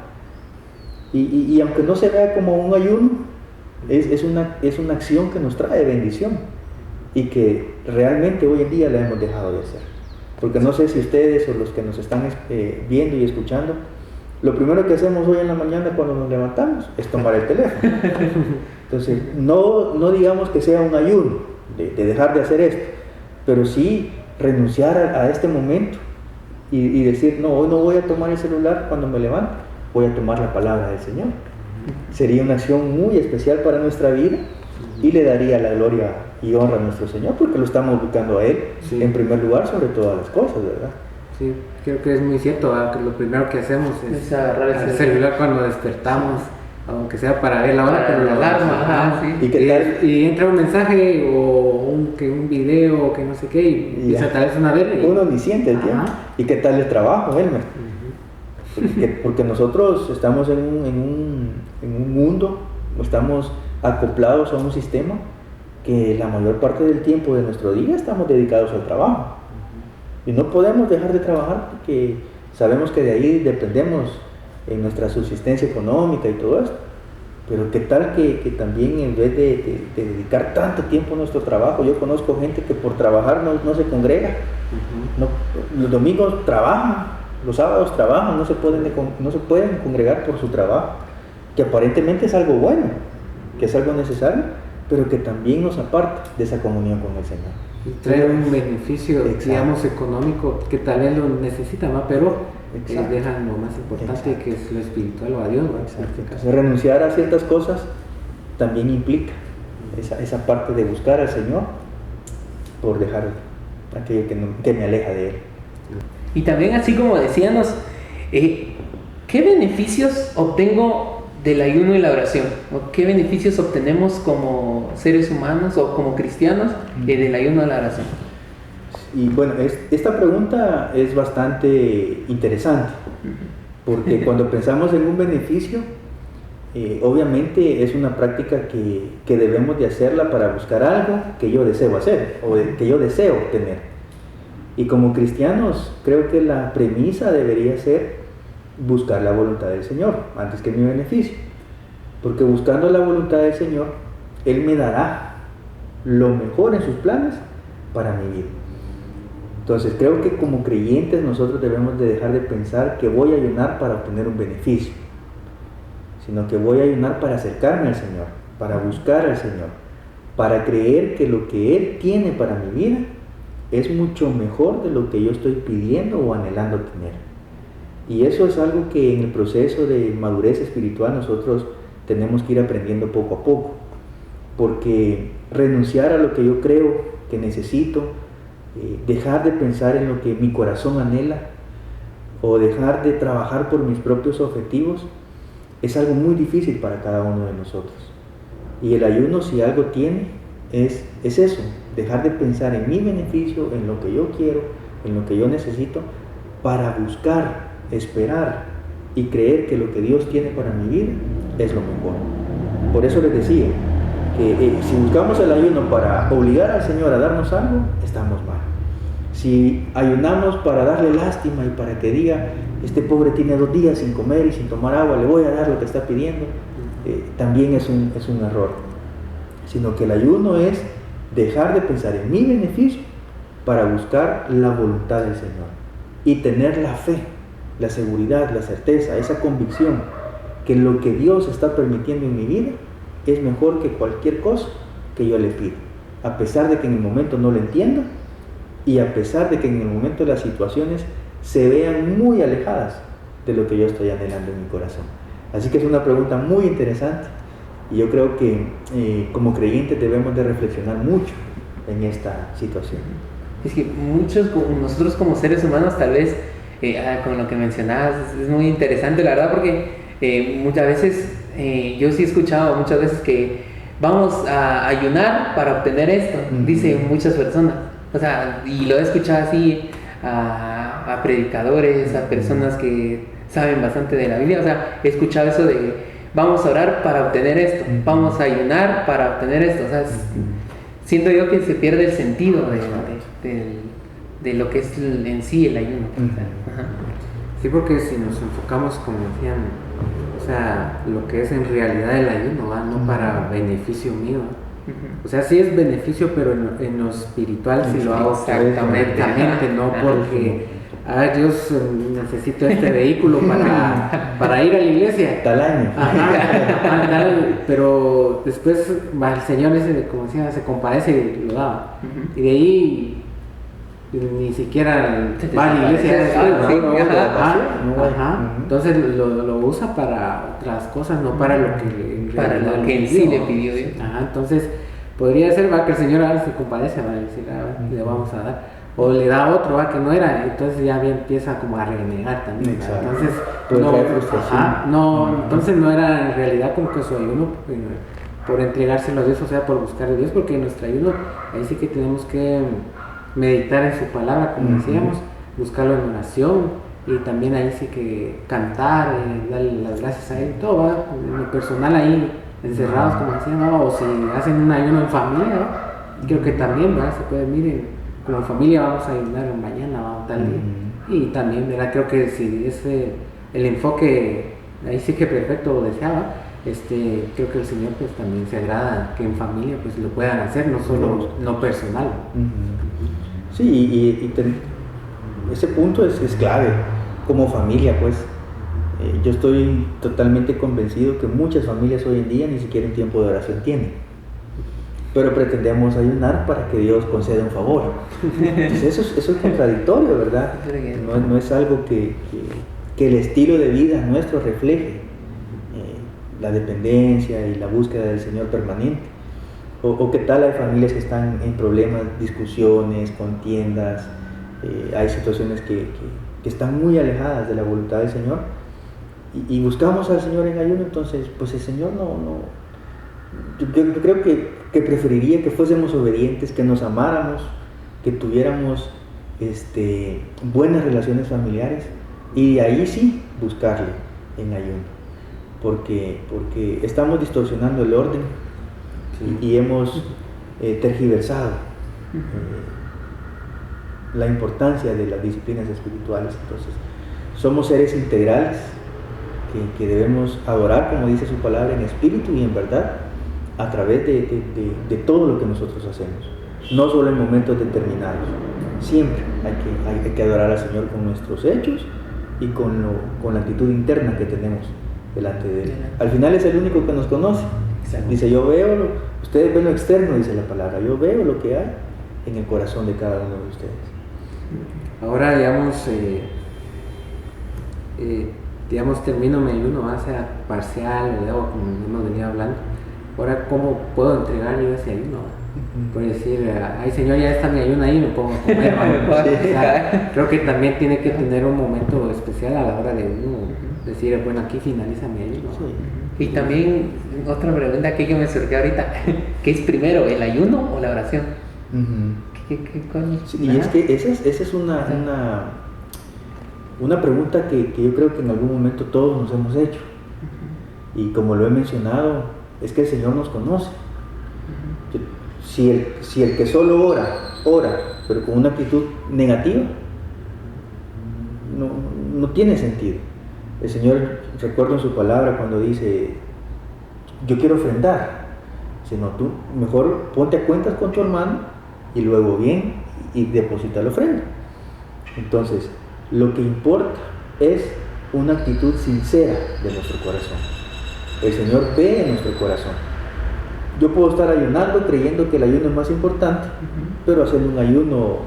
Y aunque no se vea como un ayuno, es una acción que nos trae bendición y que realmente hoy en día la hemos dejado de hacer. Porque no sé si ustedes o los que nos están viendo y escuchando, lo primero que hacemos hoy en la mañana cuando nos levantamos es tomar el teléfono. Entonces, no digamos que sea un ayuno de dejar de hacer esto, pero sí renunciar a este momento y decir, no, hoy no voy a tomar el celular cuando me levante, voy a tomar la palabra del Señor. Sería una acción muy especial para nuestra vida y le daría la gloria y honra a nuestro Señor, porque lo estamos buscando a Él en primer lugar sobre todas las cosas, ¿verdad? Sí, creo que es muy cierto, ¿verdad? Que lo primero que hacemos es agarrar el celular cuando despertamos, aunque sea para ver la hora, pero la alarma, y entra un mensaje o un video o que no sé qué, y se atraviesa una vez. Uno ni siente el tiempo. ¿Y qué tal el trabajo, Elmer? Porque nosotros estamos en un mundo, estamos acoplados a un sistema que la mayor parte del tiempo de nuestro día estamos dedicados al trabajo. Y no podemos dejar de trabajar porque sabemos que de ahí dependemos en nuestra subsistencia económica y todo esto. Pero qué tal que también, en vez de dedicar tanto tiempo a nuestro trabajo, yo conozco gente que por trabajar no se congrega. Los domingos trabajan, los sábados trabajan, no se pueden congregar por su trabajo, que aparentemente es algo bueno, que es algo necesario, pero que también nos aparta de esa comunión con el Señor. Y trae un beneficio, Exacto. digamos, económico que tal vez lo necesitan, ¿va? Pero Exacto. dejan lo más importante, Exacto. que es lo espiritual o a Dios, ¿va? Exacto. Entonces, renunciar a ciertas cosas también implica esa parte de buscar al Señor por dejar aquello que me aleja de Él. Y también, así como decíamos, ¿qué beneficios obtengo del ayuno y la oración? ¿O qué beneficios obtenemos como seres humanos o como cristianos del ayuno y la oración? Y bueno, esta pregunta es bastante interesante, porque cuando pensamos en un beneficio, obviamente es una práctica que debemos de hacerla para buscar algo que yo deseo hacer o que yo deseo obtener. Y como cristianos, creo que la premisa debería ser buscar la voluntad del Señor antes que mi beneficio, porque buscando la voluntad del Señor, Él me dará lo mejor en sus planes para mi vida. Entonces creo que como creyentes nosotros debemos de dejar de pensar que voy a ayunar para obtener un beneficio, sino que voy a ayunar para acercarme al Señor, para buscar al Señor, para creer que lo que Él tiene para mi vida es mucho mejor de lo que yo estoy pidiendo o anhelando tener. Y eso es algo que en el proceso de madurez espiritual nosotros tenemos que ir aprendiendo poco a poco, porque renunciar a lo que yo creo que necesito, dejar de pensar en lo que mi corazón anhela o dejar de trabajar por mis propios objetivos es algo muy difícil para cada uno de nosotros. Y el ayuno, si algo tiene, es eso, dejar de pensar en mi beneficio, en lo que yo quiero, en lo que yo necesito, para buscar, esperar y creer que lo que Dios tiene para mi vida es lo mejor. Por eso les decía que si buscamos el ayuno para obligar al Señor a darnos algo, estamos mal. Si ayunamos para darle lástima y para que diga, este pobre tiene 2 días sin comer y sin tomar agua, le voy a dar lo que está pidiendo, también es un error. Sino que el ayuno es dejar de pensar en mi beneficio para buscar la voluntad del Señor y tener la fe, la seguridad, la certeza, esa convicción que lo que Dios está permitiendo en mi vida es mejor que cualquier cosa que yo le pido, a pesar de que en el momento no lo entienda y a pesar de que en el momento las situaciones se vean muy alejadas de lo que yo estoy anhelando en mi corazón. Así que es una pregunta muy interesante y yo creo que como creyentes debemos de reflexionar mucho en esta situación. Es que nosotros como seres humanos tal vez, con lo que mencionabas, es muy interesante la verdad, porque muchas veces, yo sí he escuchado muchas veces que vamos a ayunar para obtener esto, dicen muchas personas, o sea, y lo he escuchado así a predicadores, a personas que saben bastante de la Biblia, o sea, he escuchado eso de vamos a orar para obtener esto, vamos a ayunar para obtener esto, o sea, siento yo que se pierde el sentido de lo que es en sí el ayuno. Ajá. Sí, porque si nos enfocamos, como decían, o sea, lo que es en realidad el ayuno, ¿va? No para beneficio mío, o sea, sí es beneficio, pero en lo espiritual sí lo hago exactamente, no porque, a ver, Dios, necesito este vehículo para ir a la iglesia. Tal año. Ajá, pero después el Señor como decía, se compadece y lo da. Y de ahí ni siquiera va a la iglesia. Entonces lo usa para otras cosas, no para lo que en sí le pidió Dios. Entonces podría ser que el Señor ahora se compadece, va a decir, le vamos a dar, o le da otro que no era, entonces ya empieza como a renegar también. Entonces entonces no era en realidad como que su ayuno por entregárselo a Dios, o sea, por buscar a Dios, porque en nuestro ayuno ahí sí que tenemos que meditar en su palabra, como decíamos, buscarlo en oración, y también ahí sí que cantar, darle las gracias a Él, todo, ¿va? En lo personal ahí encerrados, como decían, ¿no? O si hacen un ayuno en familia, ¿no? Creo que también, ¿verdad? Se puede, miren, como familia vamos a ayunar mañana, ¿va? Tal día. Y también, ¿verdad? Creo que si es el enfoque, ahí sí que perfecto deseaba, creo que el Señor pues también se agrada que en familia pues lo puedan hacer, no solo no personal. Sí, ese punto es clave como familia, pues. Yo estoy totalmente convencido que muchas familias hoy en día ni siquiera un tiempo de oración tienen. pero pretendemos ayunar para que Dios conceda un favor. Entonces eso es contradictorio, ¿verdad? No es algo que el estilo de vida nuestro refleje la dependencia y la búsqueda del Señor permanente. O qué tal hay familias que están en problemas, discusiones, contiendas, hay situaciones que están muy alejadas de la voluntad del Señor y buscamos al Señor en ayuno. Entonces pues el Señor yo creo que preferiría que fuésemos obedientes, que nos amáramos, que tuviéramos buenas relaciones familiares y ahí sí buscarle en ayuno, porque estamos distorsionando el orden y hemos tergiversado la importancia de las disciplinas espirituales. Entonces somos seres integrales que debemos adorar, como dice su palabra, en espíritu y en verdad, a través de todo lo que nosotros hacemos, no solo en momentos determinados. Siempre hay que adorar al Señor con nuestros hechos y con la actitud interna que tenemos delante de Él. Al final es el único que nos conoce. Dice, yo veo, ustedes ven lo externo, dice la palabra, yo veo lo que hay en el corazón de cada uno de ustedes. Ahora, digamos, termino mi ayuno, sea parcial, o como hemos venido hablando. Ahora, ¿cómo puedo entregar yo ese ayuno? Por decir, ay Señor, ya está mi ayuno ahí, me pongo a comer. Creo que también tiene que tener un momento especial a la hora de uno decir, bueno, aquí finaliza mi ayuno. Y también otra pregunta aquí que me surgió ahorita, ¿qué es primero, el ayuno o la oración? Y es que esa es una pregunta que yo creo que en algún momento todos nos hemos hecho. Y como lo he mencionado, es que el Señor nos conoce. Si el que solo ora, pero con una actitud negativa, no tiene sentido. El Señor, recuerdo en su palabra cuando dice, yo quiero ofrendar. Dice, no, tú mejor ponte a cuentas con tu hermano y luego bien y deposita la ofrenda. Entonces, lo que importa es una actitud sincera de nuestro corazón. El Señor ve en nuestro corazón. Yo puedo estar ayunando creyendo que el ayuno es más importante, pero haciendo un ayuno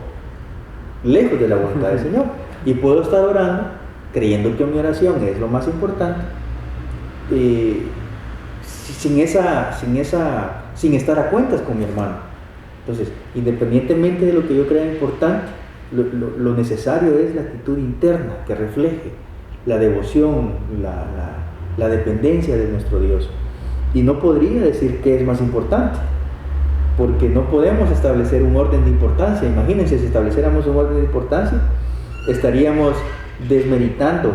lejos de la voluntad del Señor. Y puedo estar orando creyendo que mi oración es lo más importante, sin estar a cuentas con mi hermano. Entonces, independientemente de lo que yo crea importante, lo necesario es la actitud interna que refleje la devoción, la dependencia de nuestro Dios. Y no podría decir qué es más importante, porque no podemos establecer un orden de importancia. Imagínense, si estableciéramos un orden de importancia, estaríamos desmeritando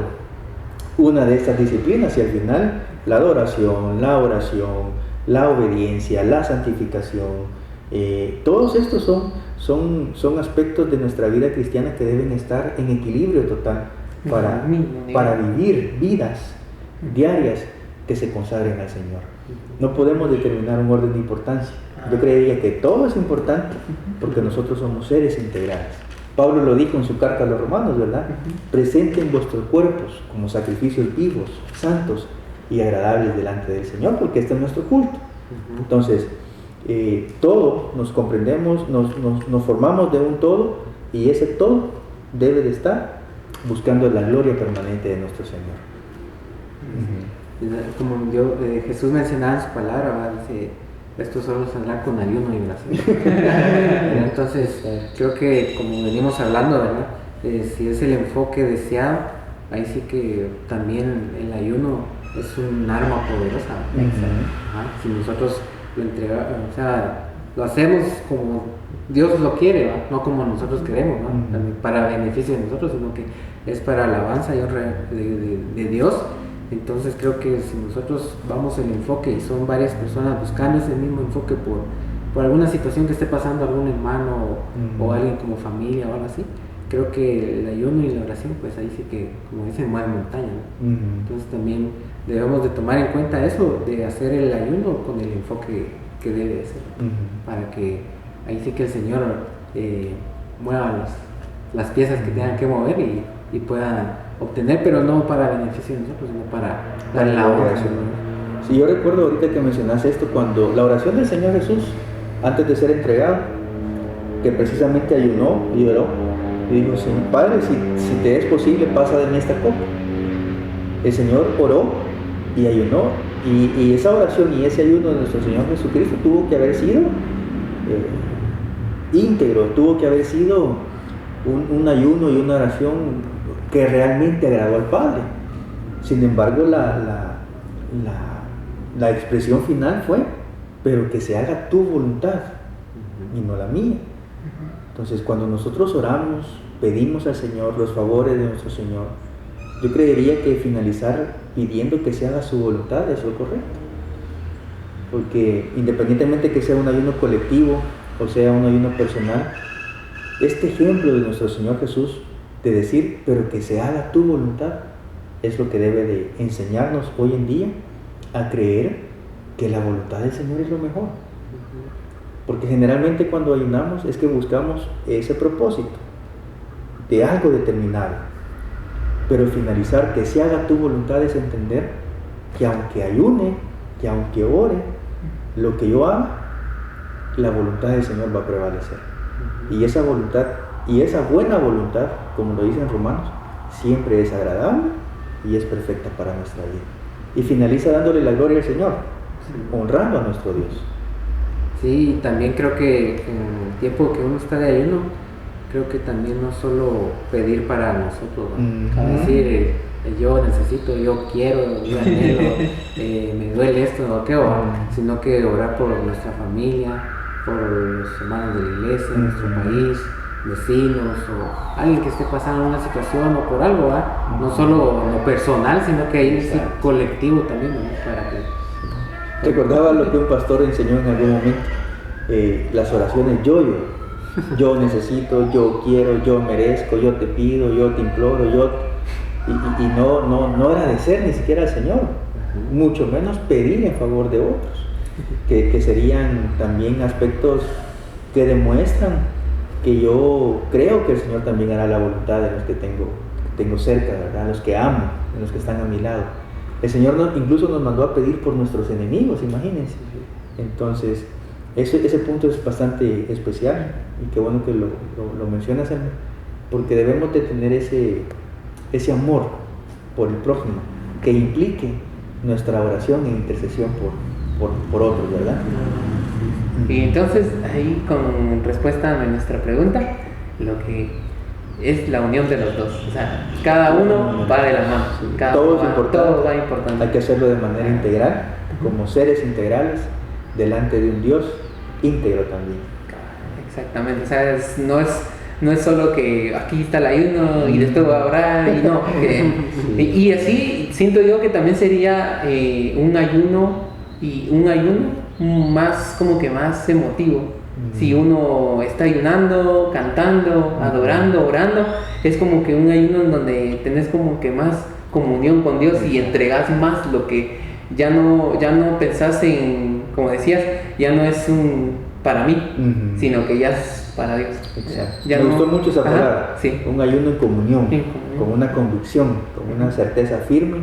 una de estas disciplinas y al final la adoración, la oración, la obediencia, la santificación, todos estos son aspectos de nuestra vida cristiana que deben estar en equilibrio total para vivir vidas diarias que se consagren al Señor. No podemos determinar un orden de importancia. Yo creería que todo es importante porque nosotros somos seres integrales. Pablo lo dijo en su carta a los romanos, ¿verdad? Presenten vuestros cuerpos como sacrificios vivos, santos y agradables delante del Señor, porque este es nuestro culto. Entonces, todo nos comprendemos, nos formamos de un todo, y ese todo debe de estar buscando la gloria permanente de nuestro Señor. Como Jesús mencionaba en su palabra, dice, esto solo saldrá con ayuno y oración. Entonces, creo que como venimos hablando, ¿verdad? Si es el enfoque deseado, ahí sí que también el ayuno es un arma poderosa. Si nosotros lo entregamos, lo hacemos como Dios lo quiere, ¿verdad? No como nosotros queremos, ¿no? Para beneficio de nosotros, sino que es para alabanza y honra de Dios. Entonces creo que si nosotros vamos el enfoque y son varias personas buscando ese mismo enfoque por alguna situación que esté pasando algún hermano o alguien como familia o algo así, creo que el ayuno y la oración, pues ahí sí que, como dicen, mueve montaña, ¿no? Entonces también debemos de tomar en cuenta eso, de hacer el ayuno con el enfoque que debe de ser, para que ahí sí que el Señor mueva las piezas que tengan que mover y pueda obtener, pero no para beneficio de nosotros, sino para la oración. Sí, yo recuerdo ahorita que mencionaste esto, cuando la oración del Señor Jesús antes de ser entregado, que precisamente ayunó y oró. Y dijo, Señor, Padre, si te es posible, pasa de mí esta copa. El Señor oró y ayunó, y esa oración y ese ayuno de nuestro Señor Jesucristo tuvo que haber sido íntegro, tuvo que haber sido un ayuno y una oración que realmente agradó al Padre. Sin embargo, la expresión final fue, pero que se haga tu voluntad y no la mía. Entonces, cuando nosotros oramos, pedimos al Señor los favores de nuestro Señor, yo creería que finalizar pidiendo que se haga su voluntad es lo correcto. Porque independientemente que sea un ayuno colectivo o sea un ayuno personal, este ejemplo de nuestro Señor Jesús de decir, pero que se haga tu voluntad, es lo que debe de enseñarnos hoy en día a creer que la voluntad del Señor es lo mejor. Porque generalmente cuando ayunamos es que buscamos ese propósito de algo determinado. Pero finalizar que se haga tu voluntad es entender que aunque ayune, que aunque ore, lo que yo haga, la voluntad del Señor va a prevalecer. Y esa voluntad, y esa buena voluntad, como lo dice en Romanos, siempre es agradable y es perfecta para nuestra vida. Y finaliza dándole la gloria al Señor, honrando a nuestro Dios. Sí, también creo que en el tiempo que uno está de ayuno, creo que también no solo pedir para nosotros, ¿no? Decir, yo necesito, yo quiero, yo anhelo, me duele esto o qué, sino que orar por nuestra familia, por los hermanos de la iglesia, nuestro país, vecinos o alguien que esté pasando una situación o por algo, ¿verdad? No solo lo personal, sino que ahí sí colectivo también, ¿no? Para que... Recordaba lo que un pastor enseñó en algún momento, las oraciones yo necesito, yo quiero, yo merezco, yo te pido, yo te imploro, y no agradecer ni siquiera al Señor, mucho menos pedir en favor de otros, que serían también aspectos que demuestran que yo creo que el Señor también hará la voluntad de los que tengo cerca, ¿verdad? Los que amo, de los que están a mi lado. El Señor incluso nos mandó a pedir por nuestros enemigos, imagínense. Entonces, ese punto es bastante especial y qué bueno que lo mencionas, porque debemos de tener ese amor por el prójimo que implique nuestra oración e intercesión por otros, ¿verdad? Y entonces, ahí con respuesta a nuestra pregunta, lo que es la unión de los dos, o sea, cada uno va de la mano, todo va importante. Hay que hacerlo de manera integral, como seres integrales, delante de un Dios íntegro también. Exactamente, o sea, no es solo que aquí está el ayuno y después va a orar y no, y así siento yo que también sería un ayuno más como que más emotivo. Si uno está ayunando, cantando, adorando, orando, es como que un ayuno en donde tenés como que más comunión con Dios y entregas más lo que ya no pensás en, como decías, ya no es para mí, sino que ya es para Dios. Me gustó mucho esa palabra, sí. Un ayuno en comunión, con una convicción, con una certeza firme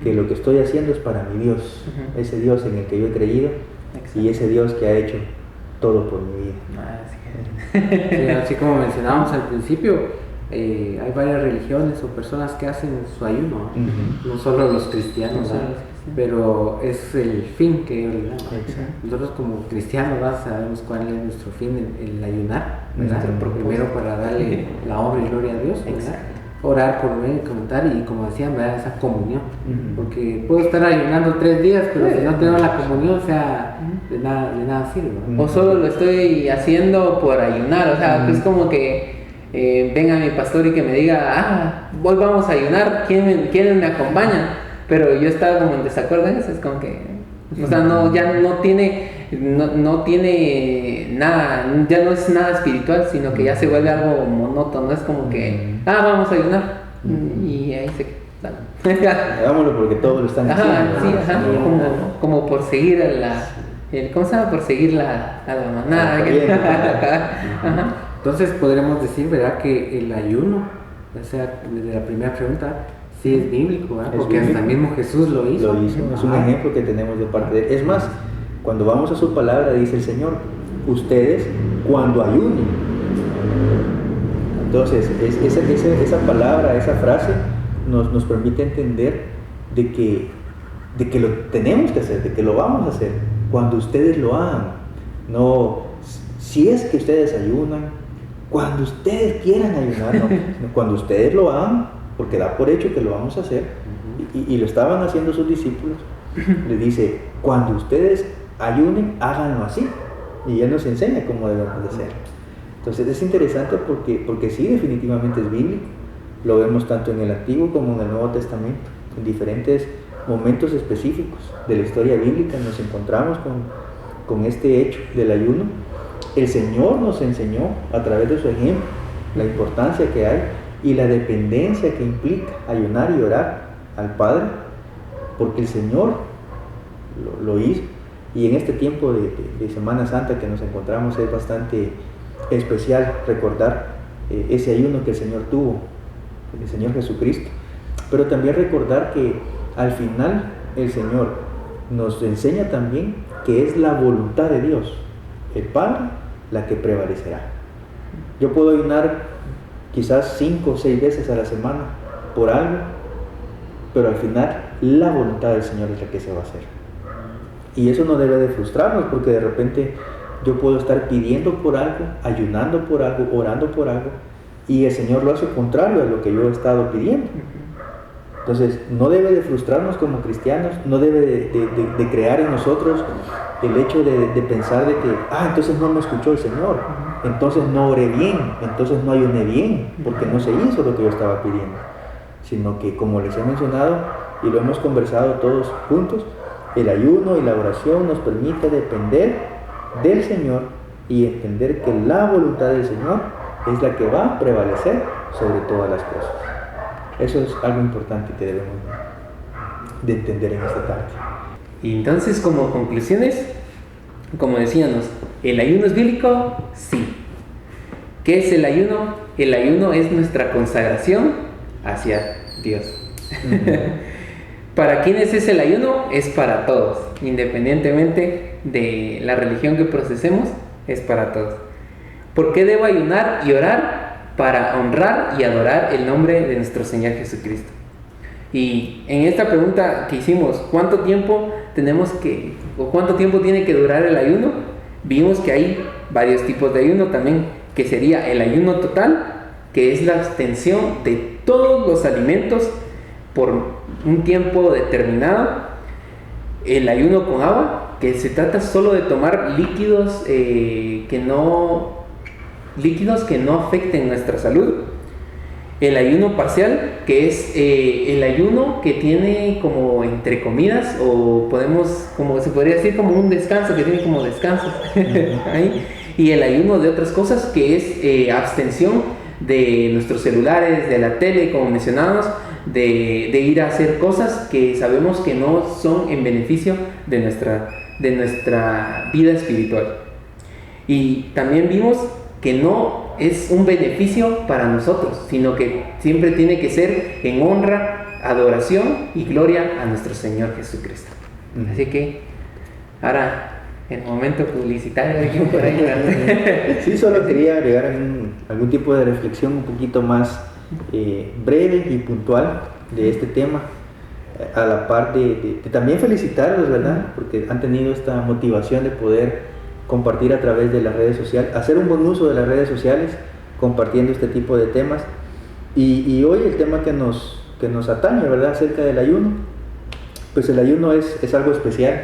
que lo que estoy haciendo es para mi Dios, ese Dios en el que yo he creído. Exacto. Y ese Dios que ha hecho todo por mi vida. Sí, así como mencionábamos al principio, hay varias religiones o personas que hacen su ayuno, no solo los cristianos, pero es el fin que ellos le dan. Nosotros como cristianos sabemos cuál es nuestro fin, el ayunar, ¿verdad? Primero para darle la honra y gloria a Dios, orar por mí, comentar y como decían, ¿verdad? Esa comunión, porque puedo estar ayunando 3 días, pero si no tengo la comunión, o sea, de nada sirve, ¿no? O solo lo estoy haciendo por ayunar, o sea, es como que venga mi pastor y que me diga, hoy vamos a ayunar, ¿quiénes me acompañan? Pero yo estaba como en desacuerdo en eso, es como que, o sea, ya no tiene nada, ya no es nada espiritual, sino que ya se vuelve algo monótono, es como que, vamos a ayunar, y ahí se queda. Hagámoslo porque todos lo están haciendo. Sí, como por seguir ¿cómo se llama? Por seguir a la manada. Entonces podremos decir, ¿verdad?, que el ayuno, o sea, desde la primera pregunta, sí es bíblico, ¿verdad? Porque hasta mismo Jesús lo hizo. Es un ejemplo que tenemos de parte de él. Es más, cuando vamos a su palabra, dice el Señor, ustedes cuando ayunen. Entonces, esa palabra, esa frase nos permite entender de que lo tenemos que hacer, de que lo vamos a hacer cuando ustedes lo hagan. No, si es que ustedes ayunan, cuando ustedes quieran ayunar, no, cuando ustedes lo hagan, porque da por hecho que lo vamos a hacer, y lo estaban haciendo sus discípulos. Les dice, cuando ustedes ayunen, háganlo así, y Él nos enseña cómo debemos de hacer. Entonces es interesante porque sí, definitivamente es bíblico. Lo vemos tanto en el Antiguo como en el Nuevo Testamento. En diferentes momentos específicos de la historia bíblica nos encontramos con este hecho del ayuno. El Señor nos enseñó a través de su ejemplo la importancia que hay y la dependencia que implica ayunar y orar al Padre, porque el Señor lo hizo. Y en este tiempo de Semana Santa que nos encontramos es bastante especial recordar ese ayuno que el Señor tuvo, el Señor Jesucristo, pero también recordar que al final el Señor nos enseña también que es la voluntad de Dios, el Padre, la que prevalecerá. Yo puedo ayunar quizás 5 o 6 veces a la semana por algo, pero al final la voluntad del Señor es la que se va a hacer. Y eso no debe de frustrarnos, porque de repente yo puedo estar pidiendo por algo, ayunando por algo, orando por algo, y el Señor lo hace contrario a lo que yo he estado pidiendo. Entonces, no debe de frustrarnos como cristianos, no debe de crear en nosotros el hecho de pensar de que, entonces no me escuchó el Señor, entonces no oré bien, entonces no ayuné bien, porque no se hizo lo que yo estaba pidiendo. Sino que, como les he mencionado, y lo hemos conversado todos juntos, el ayuno y la oración nos permite depender del Señor y entender que la voluntad del Señor es la que va a prevalecer sobre todas las cosas. Eso es algo importante que debemos de entender en esta tarde. Y entonces, como conclusiones, como decíamos, ¿el ayuno es bíblico? Sí. ¿Qué es el ayuno? El ayuno es nuestra consagración hacia Dios. ¿Para quiénes es el ayuno? Es para todos, independientemente de la religión que procesemos, es para todos. ¿Por qué debo ayunar y orar? Para honrar y adorar el nombre de nuestro Señor Jesucristo. Y en esta pregunta que hicimos, ¿cuánto tiempo cuánto tiempo tiene que durar el ayuno? Vimos que hay varios tipos de ayuno también, que sería el ayuno total, que es la abstención de todos los alimentos por un tiempo determinado. El ayuno con agua, que se trata solo de tomar líquidos que no afecten nuestra salud. El ayuno parcial, que es el ayuno que tiene como entre comidas, o se podría decir como un descanso, que tiene como descansos ahí. Y el ayuno de otras cosas, que es abstención de nuestros celulares, de la tele, como mencionábamos, de ir a hacer cosas que sabemos que no son en beneficio de nuestra vida espiritual. Y también vimos que no es un beneficio para nosotros, sino que siempre tiene que ser en honra, adoración y gloria a nuestro Señor Jesucristo. Así que ahora el momento publicitario de por ahí. Sí, solo quería agregar algún tipo de reflexión un poquito más breve y puntual de este tema, a la par de también felicitarlos, ¿verdad? Porque han tenido esta motivación de poder compartir a través de las redes sociales, hacer un buen uso de las redes sociales, compartiendo este tipo de temas. Y hoy el tema que nos atañe, ¿verdad?, acerca del ayuno, pues el ayuno es algo especial.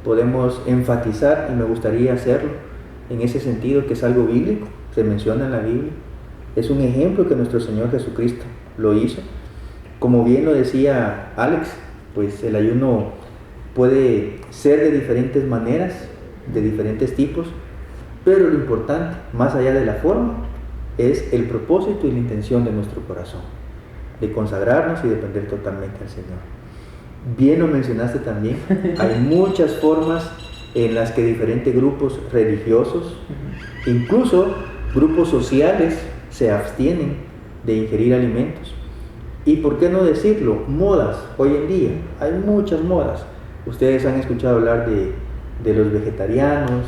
Podemos enfatizar, y me gustaría hacerlo, en ese sentido, que es algo bíblico, se menciona en la Biblia. Es un ejemplo que nuestro Señor Jesucristo lo hizo. Como bien lo decía Alex, pues el ayuno puede ser de diferentes maneras, de diferentes tipos, pero lo importante, más allá de la forma, es el propósito y la intención de nuestro corazón, de consagrarnos y depender totalmente al Señor. Bien lo mencionaste también, hay muchas formas en las que diferentes grupos religiosos, incluso grupos sociales, se abstienen de ingerir alimentos. Y por qué no decirlo, modas, hoy en día hay muchas modas. Ustedes han escuchado hablar de los vegetarianos,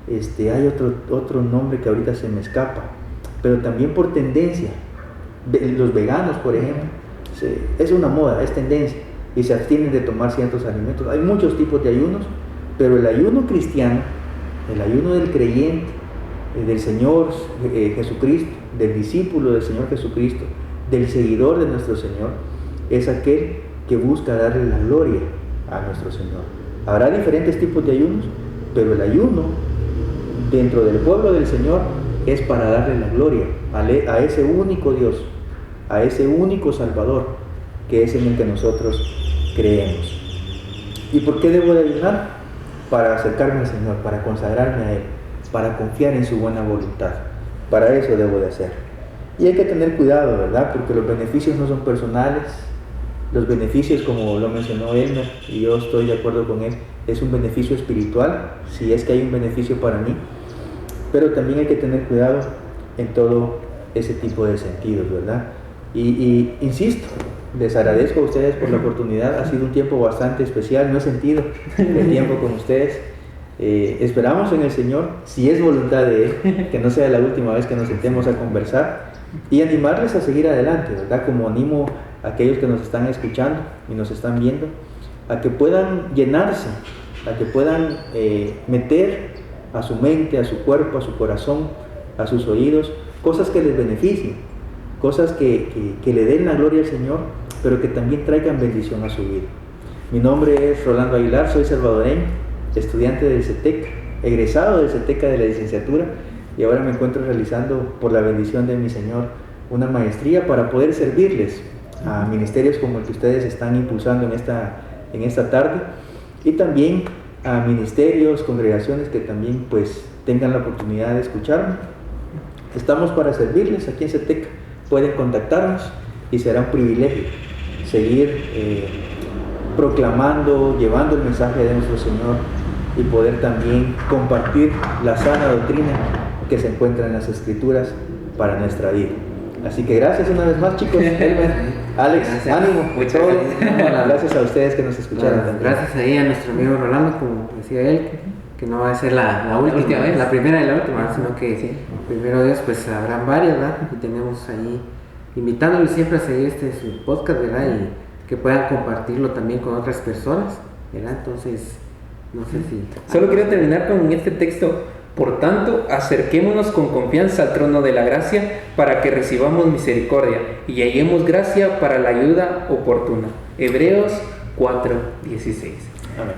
hay otro nombre que ahorita se me escapa, pero también por tendencia. Los veganos, por ejemplo, es una moda, es tendencia, y se abstienen de tomar ciertos alimentos. Hay muchos tipos de ayunos, pero el ayuno cristiano, el ayuno del creyente, del Señor Jesucristo, del discípulo del Señor Jesucristo, del seguidor de nuestro Señor, es aquel que busca darle la gloria a nuestro Señor. Habrá diferentes tipos de ayunos, pero el ayuno dentro del pueblo del Señor es para darle la gloria a ese único Dios, a ese único Salvador, que es en el que nosotros creemos. ¿Y por qué debo de ayunar? Para acercarme al Señor, para consagrarme a Él, para confiar en su buena voluntad. Para eso debo de hacer. Y hay que tener cuidado, ¿verdad? Porque los beneficios no son personales. Los beneficios, como lo mencionó Elmer, y yo estoy de acuerdo con él, es un beneficio espiritual, si es que hay un beneficio para mí. Pero también hay que tener cuidado en todo ese tipo de sentidos, ¿verdad? Y insisto, les agradezco a ustedes por la oportunidad. Ha sido un tiempo bastante especial, no he sentido el tiempo con ustedes. Esperamos en el Señor, si es voluntad de Él, que no sea la última vez que nos sentemos a conversar, y animarles a seguir adelante, ¿verdad? Como animo a aquellos que nos están escuchando y nos están viendo, a que puedan llenarse, a que puedan meter a su mente, a su cuerpo, a su corazón, a sus oídos, cosas que les beneficien, cosas que le den la gloria al Señor, pero que también traigan bendición a su vida. Mi nombre es Rolando Aguilar, soy salvadoreño, estudiante del CETEC, egresado del CETEC de la licenciatura, y ahora me encuentro realizando, por la bendición de mi Señor, una maestría para poder servirles a ministerios como el que ustedes están impulsando en esta tarde, y también a ministerios, congregaciones que también pues tengan la oportunidad de escucharme. Estamos para servirles aquí en CETEC. Pueden contactarnos y será un privilegio seguir proclamando, llevando el mensaje de nuestro Señor, y poder también compartir la sana doctrina que se encuentra en las Escrituras para nuestra vida. Así que gracias una vez más, chicos. Elmer, Alex, gracias. Ánimo. Muchas gracias. Gracias a ustedes que nos escucharon. Gracias ahí a nuestro amigo Rolando, como decía él, que no va a ser la última vez, la primera y la última, sino que sí, primero Dios, pues habrán varias, ¿verdad? Y tenemos ahí invitándolos siempre a seguir su podcast, ¿verdad? Y que puedan compartirlo también con otras personas, ¿verdad? Entonces, no sé si... Solo quiero terminar con este texto. Por tanto, acerquémonos con confianza al trono de la gracia para que recibamos misericordia y hallemos gracia para la ayuda oportuna. Hebreos 4:16.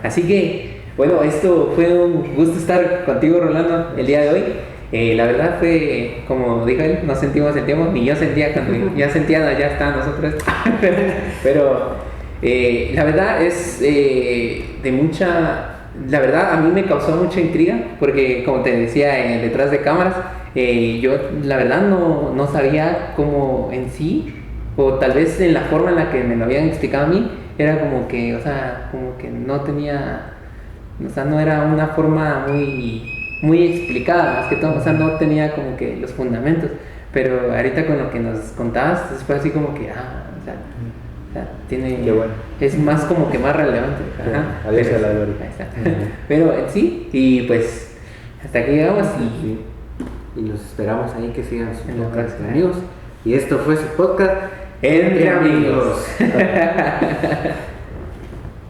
Así que, bueno, esto fue un gusto estar contigo, Rolando, el día de hoy. La verdad fue, como dijo él, nos sentimos el tiempo, ni yo sentía cuando ya está nosotros. Pero la verdad es de mucha... La verdad a mí me causó mucha intriga porque, como te decía, detrás de cámaras, yo la verdad no sabía cómo en sí, o tal vez en la forma en la que me lo habían explicado a mí, era como que, o sea, como que no tenía, o sea, no era una forma muy explicada, más que todo, o sea, no tenía como que los fundamentos, pero ahorita con lo que nos contabas, fue así como que, o sea, tiene, bueno. Es más como que más relevante. Ajá, adiós a la gloria. Ahí está. Pero sí, y pues hasta aquí llegamos y los esperamos ahí que sigan su podcast, amigos. Y esto fue su podcast Entre Amigos.